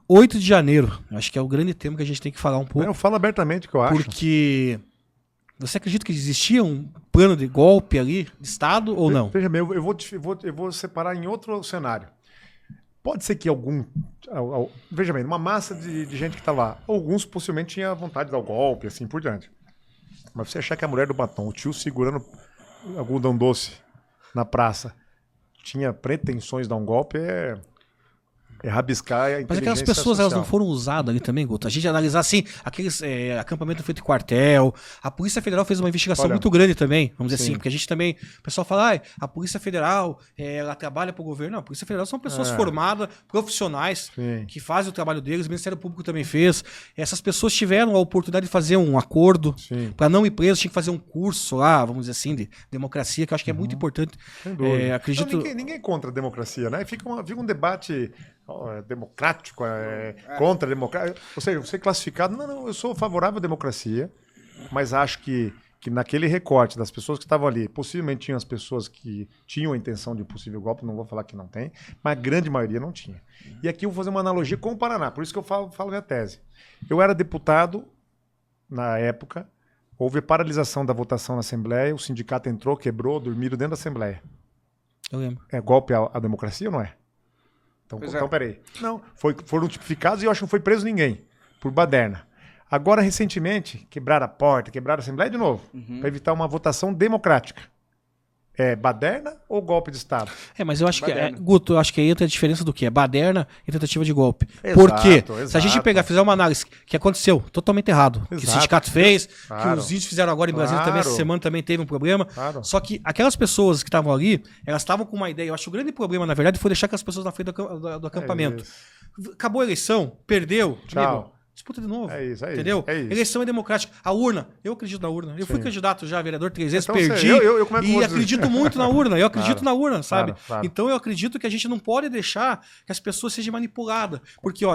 8 de janeiro, acho que é o grande tema que a gente tem que falar um pouco. Eu falo abertamente o que eu acho. Porque você acredita que existia um plano de golpe ali, de Estado, ou não? Veja bem, eu vou separar em outro cenário. Pode ser que veja bem, uma massa de gente que está lá, alguns possivelmente tinham vontade de dar o golpe, assim por diante. Mas você achar que a mulher do batom, o tio segurando algodão doce na praça, tinha pretensões de dar um golpe, é rabiscar a inteligência Mas aquelas pessoas, social. elas não foram usadas ali também, Guto? A gente analisar assim, aqueles acampamento feito em quartel, a Polícia Federal fez uma investigação muito grande também, vamos dizer assim, porque a gente também, o pessoal fala, a Polícia Federal, ela trabalha para o governo. Não, a Polícia Federal são pessoas formadas, profissionais, que fazem o trabalho deles, o Ministério Público também fez. Essas pessoas tiveram a oportunidade de fazer um acordo para não ir preso, tinha que fazer um curso lá, vamos dizer assim, de democracia, que eu acho que é muito importante. Sem dúvida. Acredito... Não, ninguém é contra a democracia, né? Fica um debate democrático, contra a democracia. Ou seja, você classificado, não, eu sou favorável à democracia, mas acho que naquele recorte das pessoas que estavam ali, possivelmente tinham as pessoas que tinham a intenção de um possível golpe, não vou falar que não tem, mas a grande maioria não tinha. E aqui eu vou fazer uma analogia com o Paraná, por isso que eu falo minha tese. Eu era deputado na época, houve paralisação da votação na Assembleia, o sindicato entrou, quebrou, dormiram dentro da Assembleia. Eu lembro. É golpe à democracia ou não é? Então peraí. Não, foram tipificados e eu acho que não foi preso ninguém, por baderna. Agora, recentemente, quebraram a porta, quebraram a Assembleia de novo, para evitar uma votação democrática. É baderna ou golpe de Estado? Mas eu acho Baderna. Guto, eu acho que aí entra a diferença do que? É baderna e tentativa de golpe. Exato, Porque se a exato. gente fizer uma análise que aconteceu totalmente errado, que o Exato. sindicato fez, Claro. que os índios fizeram agora em Brasília também, essa Claro. semana também teve um problema. Claro. Só que aquelas pessoas que estavam ali, elas estavam com uma ideia. Eu acho que o grande problema, na verdade, foi deixar aquelas pessoas na frente do acampamento. Acabou a eleição, perdeu, Tchau. amigo, disputa de novo. É isso. Entendeu? É isso. Eleição é democrática. A urna, eu acredito na urna. Eu fui candidato já, vereador 3 vezes, Então, perdi. como é que eu E vou dizer? acredito muito na urna. Eu acredito Claro, na urna, sabe? claro. Então eu acredito que a gente não pode deixar que as pessoas sejam manipuladas. Porque,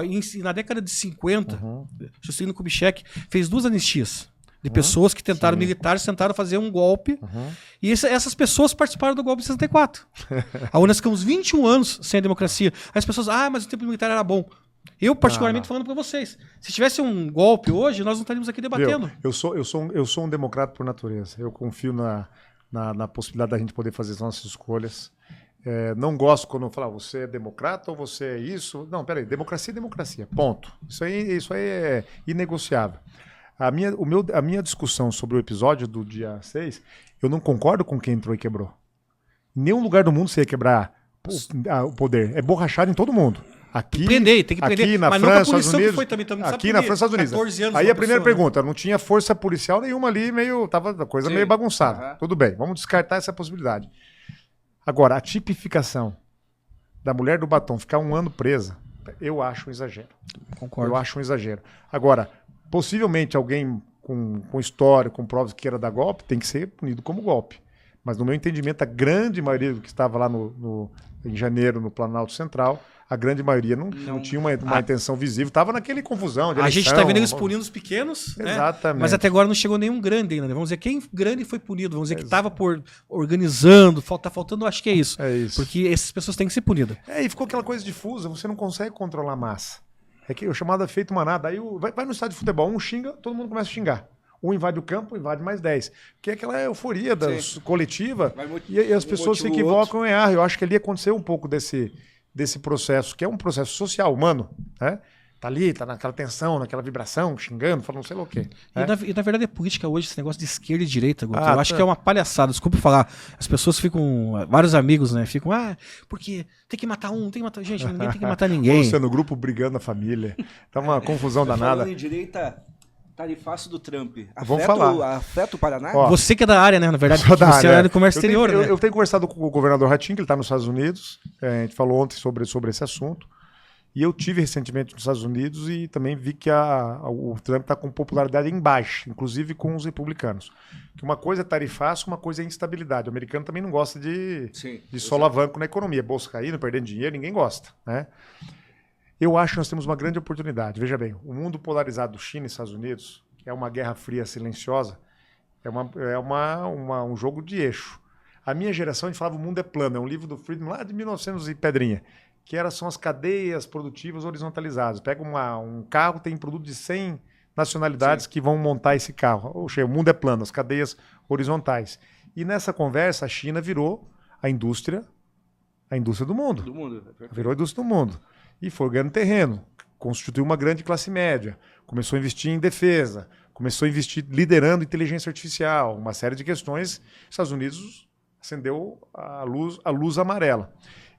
na década de 50, Juscelino Kubitschek fez 2 anistias de pessoas que tentaram, militares, tentaram fazer um golpe. E essas pessoas participaram do golpe de 64. A urna ficou uns 21 anos sem a democracia. Aí as pessoas, mas o tempo militar era bom. Eu, particularmente, falando para vocês, se tivesse um golpe hoje, nós não estaríamos aqui debatendo. Eu sou um democrata por natureza. Eu confio na possibilidade da gente poder fazer as nossas escolhas. Não gosto quando eu falo, você é democrata ou você é isso. Não, peraí, democracia é democracia, ponto. Isso aí é inegociável. A minha discussão sobre o episódio do dia 6, eu não concordo com quem entrou e quebrou. Em nenhum lugar do mundo você ia quebrar o poder. É borrachado em todo mundo. Aqui, tem que prender. Aqui na Mas França, não com a Estados punição Unidos. que foi também Aqui sabe na por quê? França, Estados Unidos. 14 anos Aí uma a primeira pessoa, pergunta, não tinha força policial nenhuma ali, tava a coisa meio bagunçada. Tudo bem, vamos descartar essa possibilidade. Agora, a tipificação da mulher do batom ficar 1 ano presa, eu acho um exagero. Concordo. Eu acho um exagero. Agora, possivelmente alguém com história, com provas que queira dar golpe, tem que ser punido como golpe. Mas no meu entendimento, a grande maioria do que estava lá em janeiro no Planalto Central, a grande maioria não tinha uma intenção visível, estava naquele confusão de A gente eleição. está vendo eles punindo os pequenos, né? Exatamente. Mas até agora não chegou nenhum grande ainda, né? Vamos dizer, quem grande foi punido, vamos dizer que estava organizando, tá faltando, acho que é isso. É isso. Porque essas pessoas têm que ser punidas. E ficou aquela coisa difusa, você não consegue controlar a massa. É que o chamado efeito manada. Aí vai no estádio de futebol, um xinga, todo mundo começa a xingar. Um invade o campo, invade mais 10. Que é aquela euforia coletiva e as pessoas se equivocam e erram. Eu acho que ali aconteceu um pouco desse processo, que é um processo social, humano, né? tá ali, tá naquela tensão, naquela vibração, xingando, falando não sei lá o quê. E na verdade, a política hoje, esse negócio de esquerda e direita, Guto, Ah, eu acho que é uma palhaçada. Desculpa falar. As pessoas ficam, vários amigos, né? Ficam, porque tem que matar um, tem que matar. Gente, ninguém tem que matar ninguém. Você no grupo brigando na família. Tá uma confusão danada. Falando em direita, tarifaço do Trump. Vamos falar. Afeta o Paraná? Ó, Você que é da área, né? Na verdade, sou da você área. é do comércio exterior, né? Eu tenho conversado com o governador Ratinho, que ele está nos Estados Unidos. A gente falou ontem sobre esse assunto. E eu tive recentemente nos Estados Unidos e também vi que o Trump está com popularidade em baixa, inclusive com os republicanos. Que uma coisa é tarifaço, uma coisa é instabilidade. O americano também não gosta de solavanco na economia. Bolsa caindo, perdendo dinheiro, ninguém gosta, né? Eu acho que nós temos uma grande oportunidade. Veja bem, o mundo polarizado China e Estados Unidos, que é uma guerra fria silenciosa, é um jogo de eixo. A minha geração, a gente falava O Mundo é Plano, é um livro do Friedman lá de 1900 e pedrinha, que são as cadeias produtivas horizontalizadas. Pega um carro, tem produto de 100 nacionalidades que vão montar esse carro. Oxe, o mundo é plano, as cadeias horizontais. E nessa conversa, a China virou a indústria do mundo. Virou a indústria do mundo. E foi ganhando terreno, constituiu uma grande classe média, começou a investir em defesa, começou a investir liderando inteligência artificial, uma série de questões. Os Estados Unidos acendeu a luz amarela.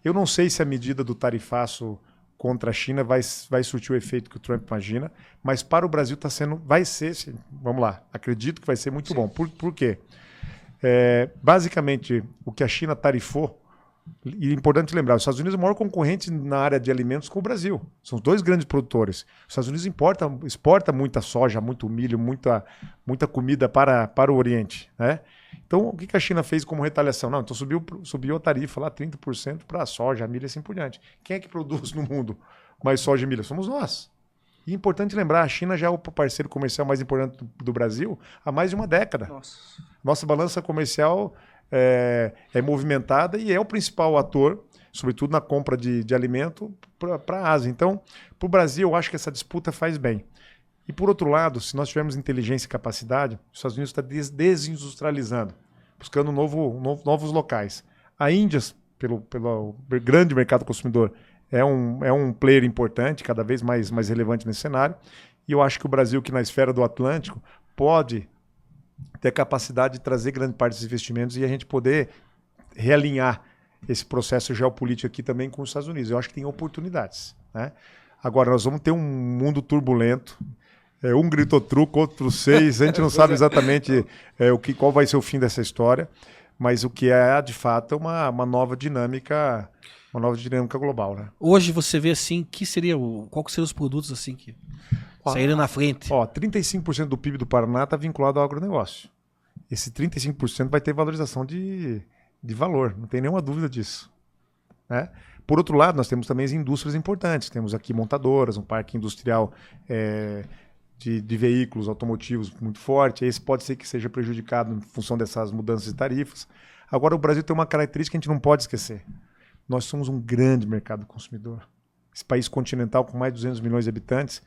Eu não sei se a medida do tarifaço contra a China vai surtir o efeito que o Trump imagina, mas para o Brasil vai ser, vamos lá, acredito que vai ser muito bom. Por quê? Basicamente, o que a China tarifou, e é importante lembrar, os Estados Unidos é o maior concorrente na área de alimentos com o Brasil. São os dois grandes produtores. Os Estados Unidos exporta muita soja, muito milho, muita comida para o Oriente, né? Então, o que a China fez como retaliação? Não, então subiu a tarifa lá 30% para a soja, milho e assim por diante. Quem é que produz no mundo mais soja e milho? Somos nós. E é importante lembrar, a China já é o parceiro comercial mais importante do Brasil há mais de uma década. Nossa balança comercial é movimentada e é o principal ator, sobretudo na compra de alimento para a Ásia. Então, para o Brasil, eu acho que essa disputa faz bem. E, por outro lado, se nós tivermos inteligência e capacidade, os Estados Unidos está desindustrializando, buscando novos locais. A Índia, pelo grande mercado consumidor, é um player importante, cada vez mais relevante nesse cenário. E eu acho que o Brasil, que na esfera do Atlântico, pode ter capacidade de trazer grande parte dos investimentos e a gente poder realinhar esse processo geopolítico aqui também com os Estados Unidos. Eu acho que tem oportunidades, né? Agora, nós vamos ter um mundo turbulento. Um gritou truco, outro 6. A gente não sabe exatamente qual vai ser o fim dessa história, mas o que é, de fato, é uma nova dinâmica global, né? Hoje você vê assim, qual que seriam os produtos assim que saíram na frente? 35% do PIB do Paraná está vinculado ao agronegócio. Esse 35% vai ter valorização de valor, não tem nenhuma dúvida disso, né? Por outro lado, nós temos também as indústrias importantes. Temos aqui montadoras, um parque industrial de veículos automotivos muito forte. Esse pode ser que seja prejudicado em função dessas mudanças de tarifas. Agora, o Brasil tem uma característica que a gente não pode esquecer. Nós somos um grande mercado consumidor. Esse país continental com mais de 200 milhões de habitantes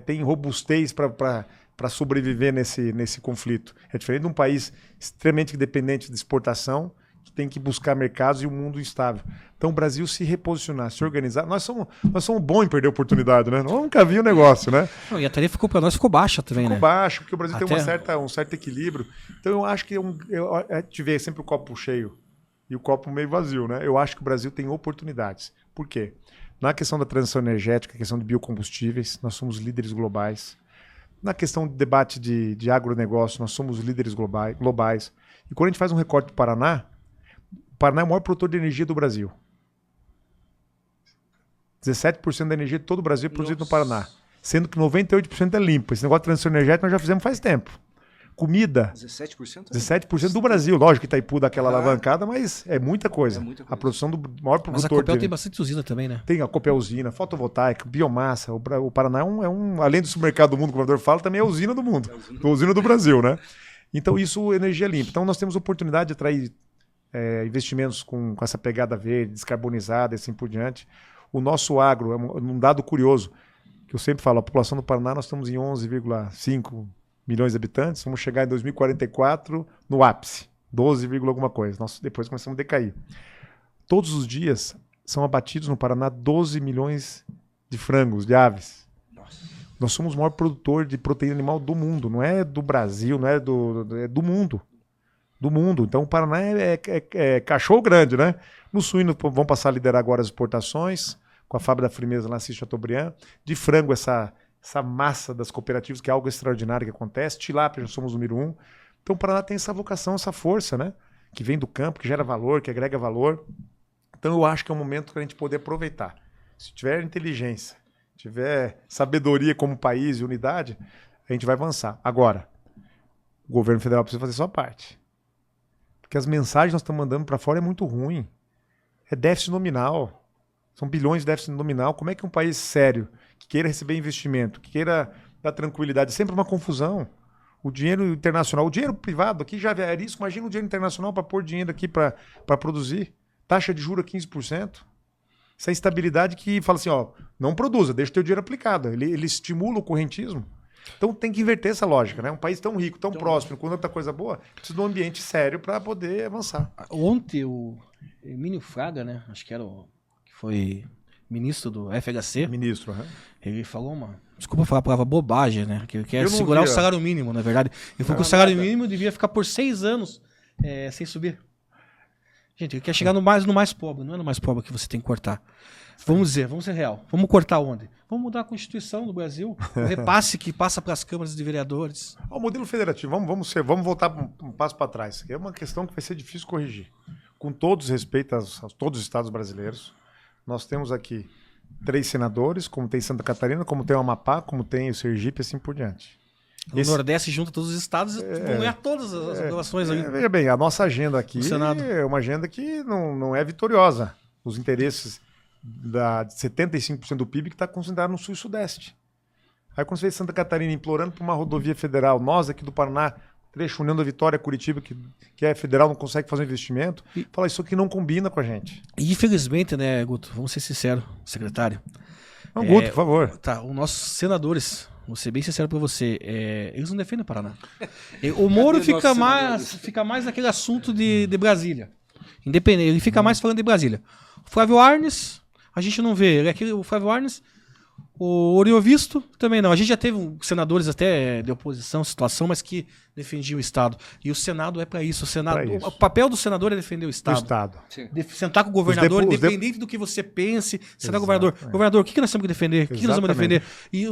tem robustez para sobreviver nesse conflito. É diferente de um país extremamente dependente de exportação, que tem que buscar mercados e um mundo instável. Então, o Brasil se reposicionar, se organizar. Nós somos bons em perder oportunidade, né? Nunca vi o negócio, né? Não, e a tarifa para nós ficou baixa também, ficou né? Baixa, porque o Brasil tem um certo equilíbrio. Então, eu acho que a gente vê sempre o copo cheio e o copo meio vazio, né? Eu acho que o Brasil tem oportunidades. Por quê? Na questão da transição energética, questão de biocombustíveis, nós somos líderes globais. Na questão de debate de agronegócio, nós somos líderes globais. E quando a gente faz um recorte do Paraná, o Paraná é o maior produtor de energia do Brasil. 17% da energia de todo o Brasil é produzida no Paraná. Sendo que 98% é limpo. Esse negócio de transição energética nós já fizemos faz tempo. Comida. 17%? 17% do Brasil. Lógico que Itaipu dá aquela alavancada, mas é muita coisa. A produção do maior produtor. Mas a Copel tem bastante usina também, né? Tem a Copel usina, fotovoltaica, biomassa. O Paraná além do supermercado do mundo, como o governador fala, também é a usina do mundo. A usina do Brasil, né? Então, isso, energia limpa. Então, nós temos oportunidade de atrair investimentos com essa pegada verde, descarbonizada e assim por diante. O nosso agro, um dado curioso, que eu sempre falo, a população do Paraná, nós estamos em 11,5 milhões de habitantes, vamos chegar em 2044 no ápice, 12, alguma coisa. Nós depois começamos a decair. Todos os dias são abatidos no Paraná 12 milhões de frangos, de aves. Nossa. Nós somos o maior produtor de proteína animal do mundo. Não é do Brasil, não é é do mundo. Do mundo. Então o Paraná é cachorro grande, né? No suíno vão passar a liderar agora as exportações, com a fábrica da Firmeza lá em Chateaubriand. De frango, essa massa das cooperativas, que é algo extraordinário que acontece. Tilápia, já somos o número 1. Então o Paraná tem essa vocação, essa força, né? Que vem do campo, que gera valor, que agrega valor. Então eu acho que é um momento para a gente poder aproveitar. Se tiver inteligência, tiver sabedoria como país e unidade, a gente vai avançar. Agora, o governo federal precisa fazer sua parte. Porque as mensagens que nós estamos mandando para fora é muito ruim. É déficit nominal. São bilhões de déficit nominal. Como é que um país sério, que queira receber investimento, que queira dar tranquilidade, é sempre uma confusão. O dinheiro internacional, o dinheiro privado aqui já é risco. Imagina o dinheiro internacional para pôr dinheiro aqui para produzir. Taxa de juros 15%. Essa instabilidade que fala assim, ó, não produza, deixa o teu dinheiro aplicado. Ele estimula o correntismo. Então tem que inverter essa lógica, né? Um país tão rico, tão próspero, com tanta coisa boa, precisa de um ambiente sério para poder avançar. Ontem o Emílio Fraga, né? Acho que era que foi ministro do FHC. Ministro, né? Ele falou desculpa falar a palavra bobagem, né? Que ele quer Eu não segurar vi, o salário mínimo, na verdade. Ele falou que o salário mínimo devia ficar por 6 anos sem subir. Gente, ele quer chegar no mais pobre, não é no mais pobre que você tem que cortar. Vamos ser real. Vamos cortar onde? Vamos mudar a Constituição do Brasil, o repasse que passa para as câmaras de vereadores. O modelo federativo, vamos voltar um passo para trás. É uma questão que vai ser difícil corrigir. Com todos os respeitos a todos os estados brasileiros, nós temos aqui 3 senadores, como tem Santa Catarina, como tem o Amapá, como tem o Sergipe e assim por diante. O Nordeste junta todos os estados e vão ganhar todas as aprovações ali. Veja bem, a nossa agenda aqui Senado. é uma agenda que não é vitoriosa. Os interesses de 75% do PIB que está concentrado no Sul e Sudeste. Aí quando você vê Santa Catarina implorando por uma rodovia federal, nós aqui do Paraná, trecho União da Vitória, Curitiba, que é federal, não consegue fazer um investimento, fala isso aqui não combina com a gente. E infelizmente, né, Guto, vamos ser sinceros, secretário. Não, Guto, por favor. Tá, os nossos senadores, vou ser bem sincero pra você, eles não defendem o Paraná. O Moro fica mais naquele assunto de Brasília. Independente, ele fica mais falando de Brasília. O Flávio Arnes, a gente não vê. O Flávio Arnes, o Oriovisto também não. A gente já teve senadores até de oposição, situação, mas que defendiam o Estado. E o Senado é para isso. O papel do senador é defender o Estado. Sentar com o governador, independente do que você pense, sentar com o governador. Governador, o que nós temos que defender? O que nós vamos defender? E,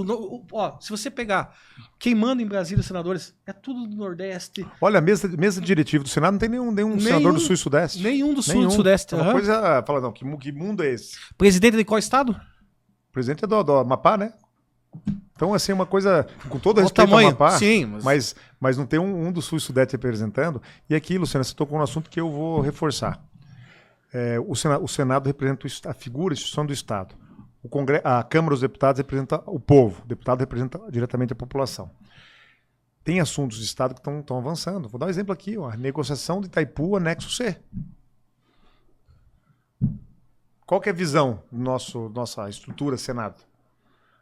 se você pegar quem manda em Brasília os senadores, é tudo do Nordeste. Olha, a mesa diretiva do Senado não tem nenhum senador do Sul e Sudeste. Nenhum do Sul e Sudeste. É uma coisa, fala, não, que mundo é esse? Presidente de qual estado? O presidente é do Amapá, né? Então, assim, uma coisa, com todo respeito ao Amapá, sim, mas não tem um do Sul e Sudeste representando. E aqui, Luciana, você tocou no assunto que eu vou reforçar. O Senado representa a figura, a instituição do Estado. A Câmara dos Deputados representa o povo. O deputado representa diretamente a população. Tem assuntos de Estado que estão avançando. Vou dar um exemplo aqui. A negociação de Itaipu, anexo C. Qual que é a visão do nossa estrutura Senado?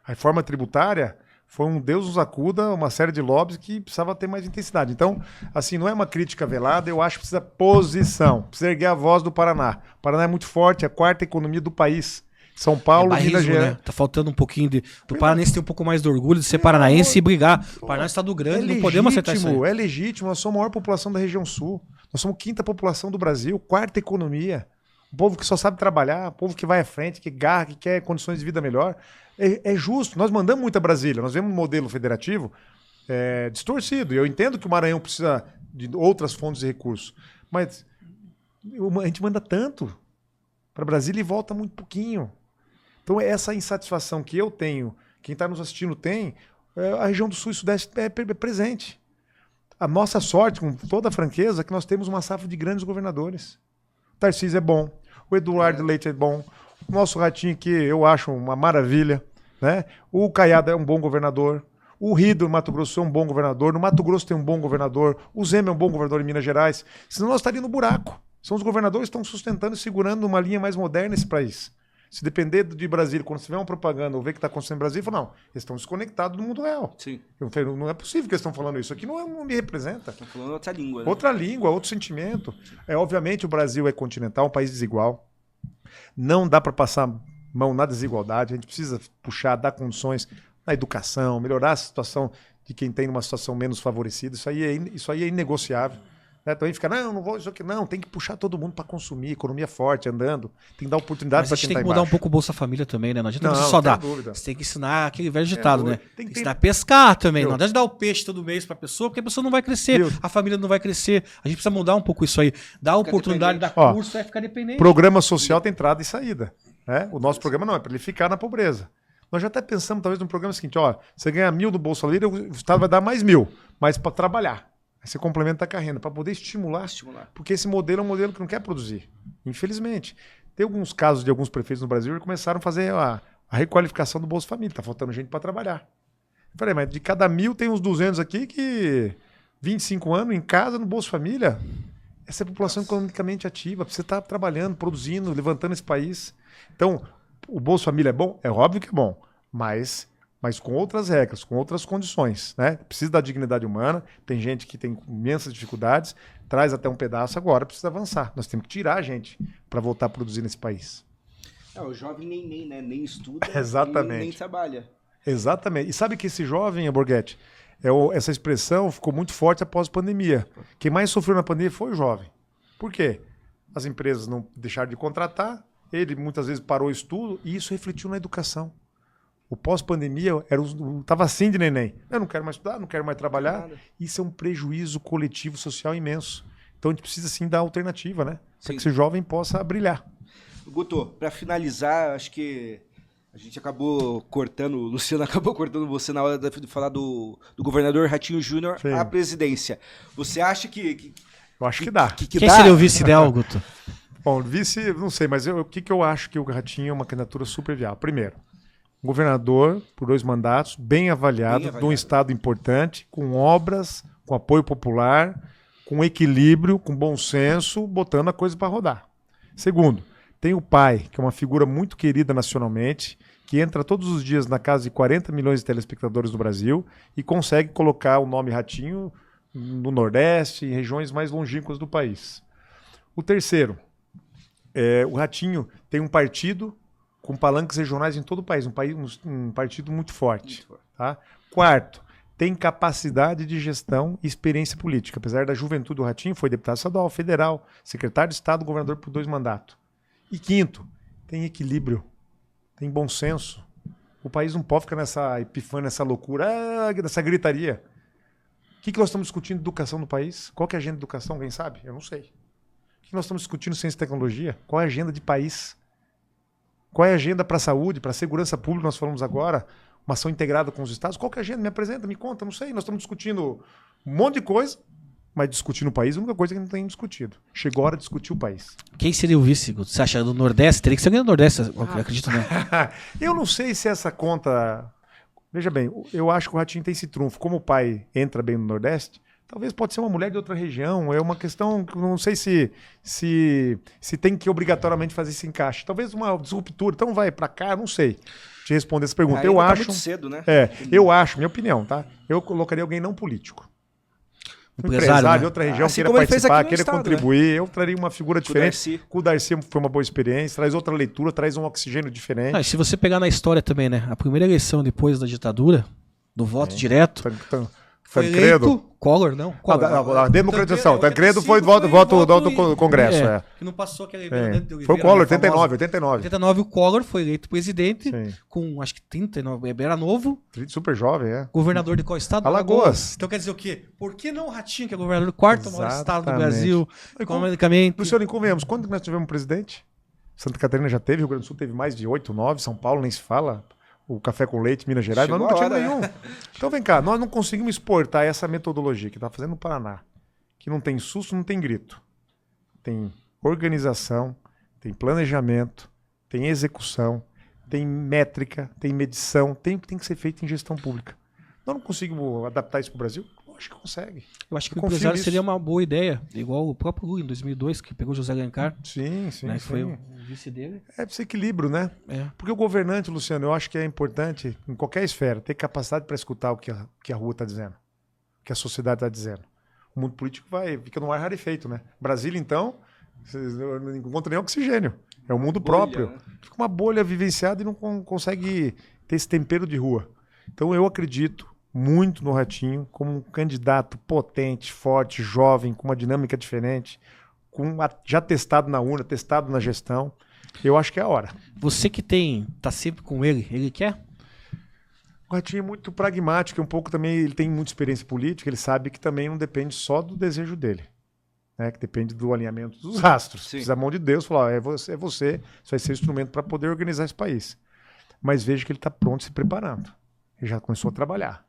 A reforma tributária foi um Deus nos acuda, uma série de lobbies que precisava ter mais intensidade. Então, assim, não é uma crítica velada, eu acho que precisa posição, precisa erguer a voz do Paraná. O Paraná é muito forte, é a 4ª economia do país. São Paulo, Minas Gerais. Né? Tá faltando um pouquinho do paranense ter um pouco mais de orgulho de ser paranaense e brigar. O Paraná é um estado grande, não podemos aceitar isso aí. É legítimo, nós somos a maior população da região sul. Nós somos a 5ª população do Brasil, 4ª economia. Um povo que só sabe trabalhar, um povo que vai à frente, que garra, que quer condições de vida melhor. É justo. Nós mandamos muito a Brasília. Nós vemos um modelo federativo distorcido. E eu entendo que o Maranhão precisa de outras fontes de recursos. Mas a gente manda tanto para Brasília e volta muito pouquinho. Então, essa insatisfação que eu tenho, quem está nos assistindo tem, a região do Sul e Sudeste é presente. A nossa sorte, com toda a franqueza, é que nós temos uma safra de grandes governadores. O Tarcísio é bom, o Eduardo Leite é bom, o nosso Ratinho aqui eu acho uma maravilha, né? O Caiado é um bom governador, o Rido, no Mato Grosso, é um bom governador, no Mato Grosso tem um bom governador, o Zema é um bom governador em Minas Gerais, senão nós estaríamos no buraco. São os governadores que estão sustentando e segurando uma linha mais moderna nesse país. Se depender de Brasília, quando você vê uma propaganda ou ver o que está acontecendo em Brasília, fala, não, eles estão desconectados do mundo real. Sim. Não é possível que eles estão falando isso. Aqui não me representa. Estão falando outra língua. Né? Outra língua, outro sentimento. Obviamente o Brasil é continental, um país desigual. Não dá para passar mão na desigualdade, a gente precisa puxar, dar condições na educação, melhorar a situação de quem tem uma situação menos favorecida. Isso aí é inegociável. Né? Também fica, não vou isso aqui. Não, tem que puxar todo mundo para consumir, economia forte, andando. Tem que dar oportunidade para Mas a quem gente tem tá que mudar embaixo. um pouco o Bolsa Família também, né? Não adianta Não, você só sem dar. dúvida. Você tem que ensinar aquele velho ditado, né? Tem que Ensinar a pescar também. Não adianta dar o peixe todo mês pra pessoa, porque a pessoa não vai crescer, Viu? a família não vai crescer. A gente precisa mudar um pouco isso aí. Dar oportunidade, dar Ó, curso, vai ficar dependente. Programa social tem entrada e saída. Né? O nosso programa não, é para ele ficar na pobreza. Nós já até pensamos, talvez, no programa seguinte: ó, você ganha 1.000 do Bolsa Família, o Estado vai dar mais 1.000, mas para trabalhar. Aí você complementa com a renda, para poder estimular. Porque esse modelo é um modelo que não quer produzir. Infelizmente. Tem alguns casos de alguns prefeitos no Brasil que começaram a fazer a requalificação do Bolsa Família. Está faltando gente para trabalhar. Eu falei, mas de cada 1.000 tem uns 200 aqui que 25 anos em casa no Bolsa Família. Essa é a população economicamente ativa. Você está trabalhando, produzindo, levantando esse país. Então, o Bolsa Família é bom? É óbvio que é bom. Mas com outras regras, com outras condições. Né? Precisa da dignidade humana. Tem gente que tem imensas dificuldades. Traz até um pedaço agora, precisa avançar. Nós temos que tirar a gente para voltar a produzir nesse país. O jovem nem estuda, Exatamente. nem trabalha. Exatamente. E sabe que esse jovem, Borghetti, essa expressão ficou muito forte após a pandemia. Quem mais sofreu na pandemia foi o jovem. Por quê? As empresas não deixaram de contratar, ele muitas vezes parou o estudo e isso refletiu na educação. O pós-pandemia estava assim de neném. Eu não quero mais estudar, não quero mais trabalhar. Isso é um prejuízo coletivo social imenso. Então a gente precisa sim dar alternativa, né? Para que esse jovem possa brilhar. Guto, para finalizar, acho que a gente acabou cortando, o Luciano acabou cortando você na hora de falar do governador Ratinho Júnior à presidência. Você acha que eu acho que dá. Quem seria o vice ideal, Guto? Bom, vice, não sei, mas o que eu acho que o Ratinho é uma candidatura super viável? Primeiro, governador por 2 mandatos, bem avaliado, de um estado importante, com obras, com apoio popular, com equilíbrio, com bom senso, botando a coisa para rodar. Segundo, tem o pai, que é uma figura muito querida nacionalmente, que entra todos os dias na casa de 40 milhões de telespectadores no Brasil e consegue colocar o nome Ratinho no Nordeste, em regiões mais longínquas do país. O terceiro, o Ratinho tem um partido com palanques regionais em todo o país, um partido muito forte. Tá? Quarto, tem capacidade de gestão e experiência política. Apesar da juventude do Ratinho, foi deputado estadual, federal, secretário de Estado, governador por 2 mandatos. E quinto, tem equilíbrio, tem bom senso. O país não pode ficar nessa epifânia, nessa loucura, nessa gritaria. O que nós estamos discutindo de educação no país? Qual que é a agenda de educação? Alguém sabe? Eu não sei. O que nós estamos discutindo ciência e tecnologia? Qual é a agenda de país? Qual é a agenda para a saúde, para a segurança pública, nós falamos agora, uma ação integrada com os estados? Qual que é a agenda? Me apresenta, me conta, não sei. Nós estamos discutindo um monte de coisa, mas discutindo o país é a única coisa que não tem discutido. Chegou a hora de discutir o país. Quem seria o vice, Guto? Você acha do Nordeste? Teria que ser alguém do Nordeste, eu acredito, né? Eu não sei se essa conta... Veja bem, eu acho que o Ratinho tem esse trunfo. Como o pai entra bem no Nordeste, talvez pode ser uma mulher de outra região. É uma questão que não sei se tem que obrigatoriamente fazer esse encaixe. Talvez uma disruptura. Então vai para cá, não sei te responder essa pergunta. Eu acho. Muito cedo, né? Eu acho, minha opinião, tá? Eu colocaria alguém não político. Um empresário né? de outra região Assim queira como ele fez participar, aqui no queira estado, contribuir. Né? Eu traria uma figura diferente. Com o Darcy. Com o Darcy foi uma boa experiência. Traz outra leitura, traz um oxigênio diferente. E se você pegar na história também, né? A primeira eleição depois da ditadura, do voto direto, foi eleito Collor, não? A democratização. Tancredo foi voto do Congresso. Que não passou aquela eleição. Foi o Collor, 89. 89 o Collor foi eleito presidente com, acho que 39, era novo. Super jovem, Governador de qual estado? Alagoas. Então quer dizer o quê? Por que não o Ratinho, que é governador do 4º maior estado do Brasil, economicamente? Luciano, convenhamos, quando nós tivemos presidente? Santa Catarina já teve, Rio Grande do Sul teve mais de 8, 9, São Paulo nem se fala. O café com leite, Minas Gerais, nós nunca tínhamos nenhum. Então vem cá, nós não conseguimos exportar essa metodologia que está fazendo no Paraná, que não tem susto, não tem grito. Tem organização, tem planejamento, tem execução, tem métrica, tem medição, tem o que tem que ser feito em gestão pública. Nós não conseguimos adaptar isso para o Brasil? Acho que consegue. Eu acho que o empresário seria uma boa ideia, igual o próprio Lula em 2002, que pegou José Alencar. Sim. Que foi o vice dele. Esse equilíbrio, né? Porque o governante, Luciano, eu acho que é importante, em qualquer esfera, ter capacidade para escutar o que a rua está dizendo, o que a sociedade está dizendo. O mundo político fica no ar rarefeito, né? Brasília, então, não encontra nem oxigênio. É um mundo Bolha, próprio. né? Fica uma bolha vivenciada e não consegue ter esse tempero de rua. Então eu acredito muito no Ratinho como um candidato potente, forte, jovem, com uma dinâmica diferente, já testado na urna, testado na gestão. Eu acho que é a hora. Você que tá sempre com ele quer? O Ratinho é muito pragmático, um pouco também, ele tem muita experiência política, ele sabe que também não depende só do desejo dele, né? Que depende do alinhamento dos astros. Sim. Precisa da mão de Deus, falar, você vai ser o instrumento para poder organizar esse país. Mas veja que ele está pronto, se preparando. Ele já começou a trabalhar.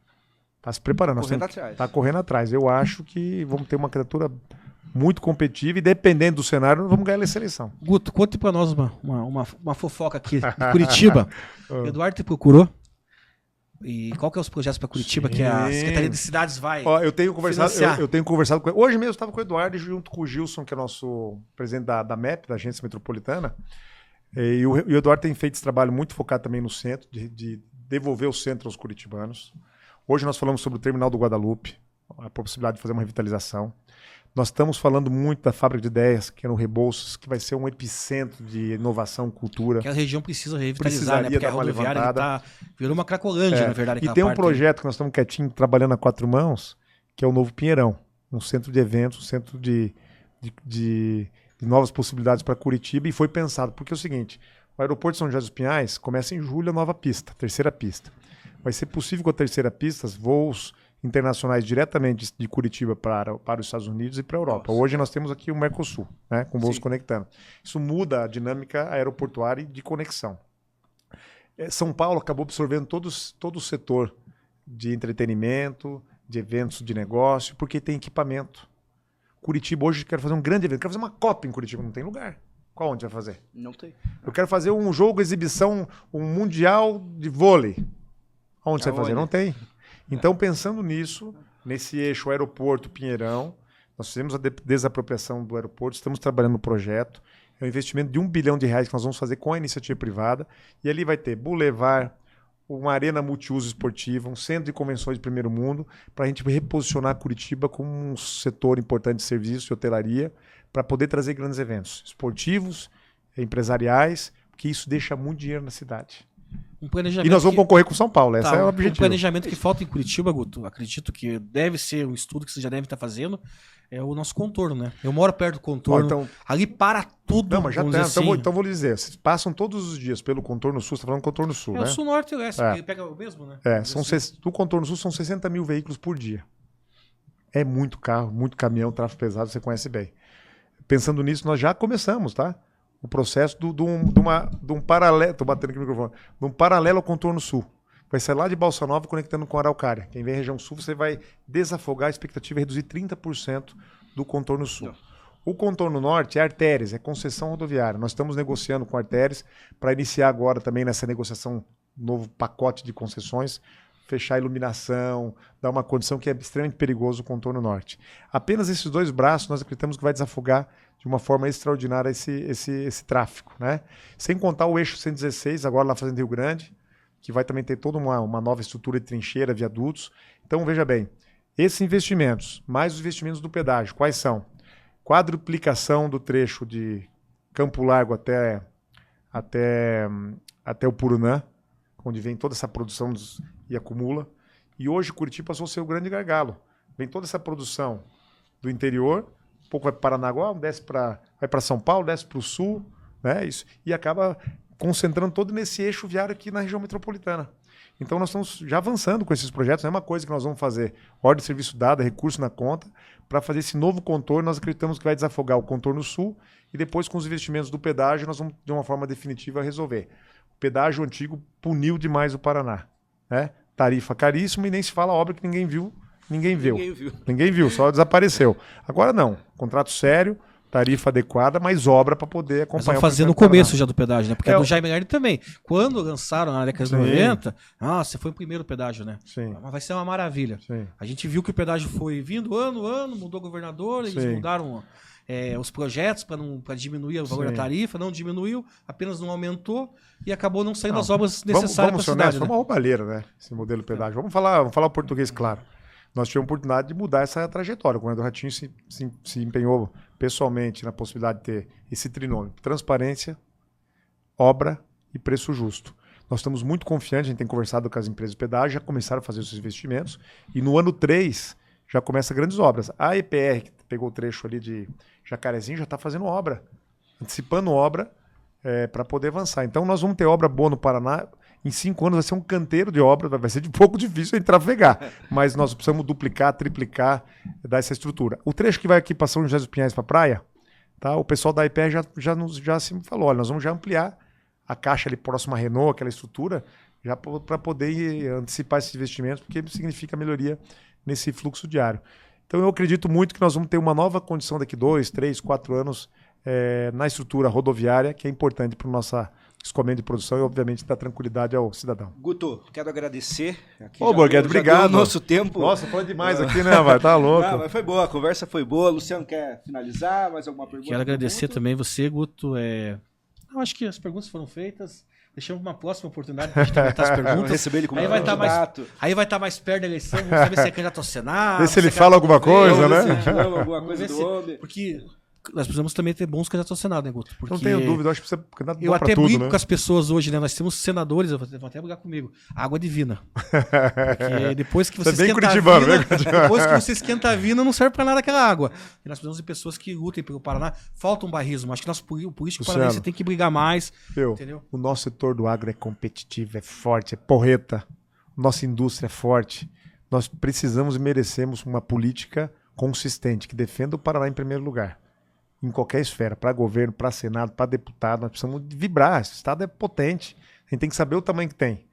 Está se preparando. Está correndo atrás. Eu acho que vamos ter uma candidatura muito competitiva e dependendo do cenário, vamos ganhar essa eleição. Guto, conte pra nós uma fofoca aqui de Curitiba. O Eduardo te procurou. E qual que é os projetos para Curitiba que a Secretaria de Cidades vai eu tenho conversado com ele. Hoje mesmo eu estava com o Eduardo junto com o Gilson, que é nosso presidente da MEP, da Agência Metropolitana. E o Eduardo tem feito esse trabalho muito focado também no centro, de devolver o centro aos curitibanos. Hoje nós falamos sobre o Terminal do Guadalupe, a possibilidade de fazer uma revitalização. Nós estamos falando muito da Fábrica de Ideias, que é no Rebouças, que vai ser um epicentro de inovação, cultura. Que a região precisa revitalizar, né? Porque a rodoviária virou uma cracolândia, na verdade. E tem um projeto que nós estamos quietinho, trabalhando a quatro mãos, que é o Novo Pinheirão. Um centro de eventos, um centro de novas possibilidades para Curitiba. E foi pensado, porque é o seguinte, o aeroporto de São José dos Pinhais começa em julho a nova pista, terceira pista. Vai ser possível com a terceira pista, voos internacionais diretamente de Curitiba para os Estados Unidos e para a Europa. Nossa. Hoje nós temos aqui o Mercosul, né, com voos conectando. Isso muda a dinâmica aeroportuária e de conexão. São Paulo acabou absorvendo todo o setor de entretenimento, de eventos de negócio, porque tem equipamento. Curitiba hoje quer fazer um grande evento, quer fazer uma Copa em Curitiba, não tem lugar. Qual onde vai fazer? Não tem. Eu quero fazer um jogo, exibição, um mundial de vôlei. Onde você vai fazer? Não tem. Então, pensando nisso, nesse eixo aeroporto-Pinheirão, nós fizemos a desapropriação do aeroporto, estamos trabalhando no projeto. É um investimento de R$1 bilhão que nós vamos fazer com a iniciativa privada. E ali vai ter bulevar, uma arena multiuso esportiva, um centro de convenções de primeiro mundo, para a gente reposicionar Curitiba como um setor importante de serviço e hotelaria, para poder trazer grandes eventos esportivos, empresariais, porque isso deixa muito dinheiro na cidade. E nós vamos concorrer com São Paulo, esse é o objetivo. O planejamento que falta em Curitiba, Guto, acredito que deve ser um estudo que você já deve estar fazendo, é o nosso contorno, né? Eu moro perto do contorno, então, ali para tudo. Não, mas já tem, então vou lhe dizer, vocês passam todos os dias pelo contorno sul, você está falando contorno sul, né? É o sul, norte e leste, porque pega o mesmo, né? Do contorno sul são 60 mil veículos por dia. É muito carro, muito caminhão, tráfego pesado, você conhece bem. Pensando nisso, nós já começamos, tá? O processo de um paralelo, estou batendo aqui no microfone, de um paralelo ao contorno sul. Vai sair lá de Balsa Nova conectando com Araucária. Quem vem à região sul, você vai desafogar a expectativa e reduzir 30% do contorno sul. Não. O contorno norte é artérias, é concessão rodoviária. Nós estamos negociando com artérias para iniciar agora também nessa negociação, novo pacote de concessões, fechar a iluminação, dar uma condição que é extremamente perigoso o contorno norte. Apenas esses dois braços nós acreditamos que vai desafogar de uma forma extraordinária esse tráfego, né? Sem contar o eixo 116, agora lá Fazenda Rio Grande, que vai também ter toda uma nova estrutura de trincheira, viadutos. Então, veja bem, esses investimentos, mais os investimentos do pedágio, quais são? Quadruplicação do trecho de Campo Largo até o Purunã, onde vem toda essa produção e acumula. E hoje Curitiba passou a ser o grande gargalo. Vem toda essa produção do interior, um pouco vai para Paranaguá, vai para São Paulo, desce para o sul, né? Isso, e acaba concentrando todo nesse eixo viário aqui na região metropolitana. Então nós estamos já avançando com esses projetos, não é uma coisa que nós vamos fazer ordem de serviço dada, recurso na conta, para fazer esse novo contorno. Nós acreditamos que vai desafogar o contorno sul e depois com os investimentos do pedágio nós vamos de uma forma definitiva resolver. O pedágio antigo puniu demais o Paraná, né? Tarifa caríssima e nem se fala a obra que ninguém viu. Ninguém viu, só desapareceu. Agora não, contrato sério, tarifa adequada, mas obra para poder acompanhar. Mas vão fazer no começo já do pedágio, né? Porque do Jaime Gari também. Quando lançaram na década de 90, você foi o primeiro pedágio, né? Sim. Mas vai ser uma maravilha. Sim. A gente viu que o pedágio foi vindo ano, mudou o governador, eles mudaram os projetos para diminuir o valor da tarifa, não diminuiu, apenas não aumentou e acabou não saindo as obras necessárias para a cidade. Foi uma roubalheira, né? Esse modelo de pedágio. Vamos falar o português claro. Nós tivemos a oportunidade de mudar essa trajetória. O governador Ratinho se empenhou pessoalmente na possibilidade de ter esse trinômio: transparência, obra e preço justo. Nós estamos muito confiantes, a gente tem conversado com as empresas de pedágio, já começaram a fazer os investimentos, e no ano 3 já começa grandes obras. A EPR, que pegou o trecho ali de Jacarezinho, já está fazendo obra, antecipando obra para poder avançar. Então nós vamos ter obra boa no Paraná. Em 5 anos vai ser um canteiro de obra, vai ser de pouco difícil a gente trafegar, mas nós precisamos duplicar, triplicar, dar essa estrutura. O trecho que vai aqui para São José dos Pinhais para a praia, tá? O pessoal da EPR já se falou, olha, nós vamos já ampliar a caixa ali próxima à Renault, aquela estrutura, já para poder antecipar esses investimentos, porque significa melhoria nesse fluxo diário. Então eu acredito muito que nós vamos ter uma nova condição daqui 2, 3, 4 anos na estrutura rodoviária, que é importante para o nosso escoamento de produção e, obviamente, dar tranquilidade ao cidadão. Guto, quero agradecer. Ô, Borghetti, obrigado. O nosso tempo. Nossa, foi demais aqui, né, vai? Tá louco. Não, mas foi boa, a conversa foi boa. Luciano, quer finalizar? Mais alguma pergunta? Quero agradecer também você, Guto. Eu acho que as perguntas foram feitas. Deixamos uma próxima oportunidade para a gente aumentar as perguntas. Vamos receber ele como aí vai estar mais perto da eleição, vamos saber se é candidato ao Senado. Ver se ele fala alguma coisa, né? Alguma coisa do homem. Porque nós precisamos também ter bons candidatos ao Senado, né, Guto? Porque não tenho dúvida, eu acho que precisa candidato eu pra até tudo, brigo né? com as pessoas hoje, né? Nós temos senadores, vão até brigar comigo. Água divina. Porque depois que você esquenta a vina, depois que você esquenta a vina, não serve pra nada aquela água. E nós precisamos de pessoas que lutem pelo Paraná. Falta um bairrismo. Acho que o político paranaense tem que brigar mais. Entendeu? O nosso setor do agro é competitivo, é forte, é porreta. Nossa indústria é forte. Nós precisamos e merecemos uma política consistente, que defenda o Paraná em primeiro lugar. Em qualquer esfera, para governo, para Senado, para deputado, nós precisamos vibrar. Esse Estado é potente. A gente tem que saber o tamanho que tem.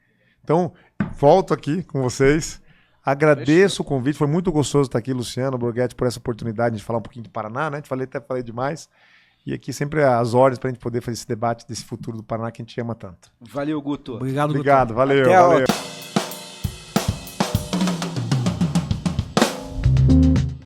Então, volto aqui com vocês. Agradeço o convite. Foi muito gostoso estar aqui, Luciano, Borghetti, por essa oportunidade de falar um pouquinho de Paraná, né? Até falei demais. E aqui sempre as ordens para a gente poder fazer esse debate desse futuro do Paraná que a gente ama tanto. Valeu, Guto. Obrigado, Guto. Valeu. Até valeu.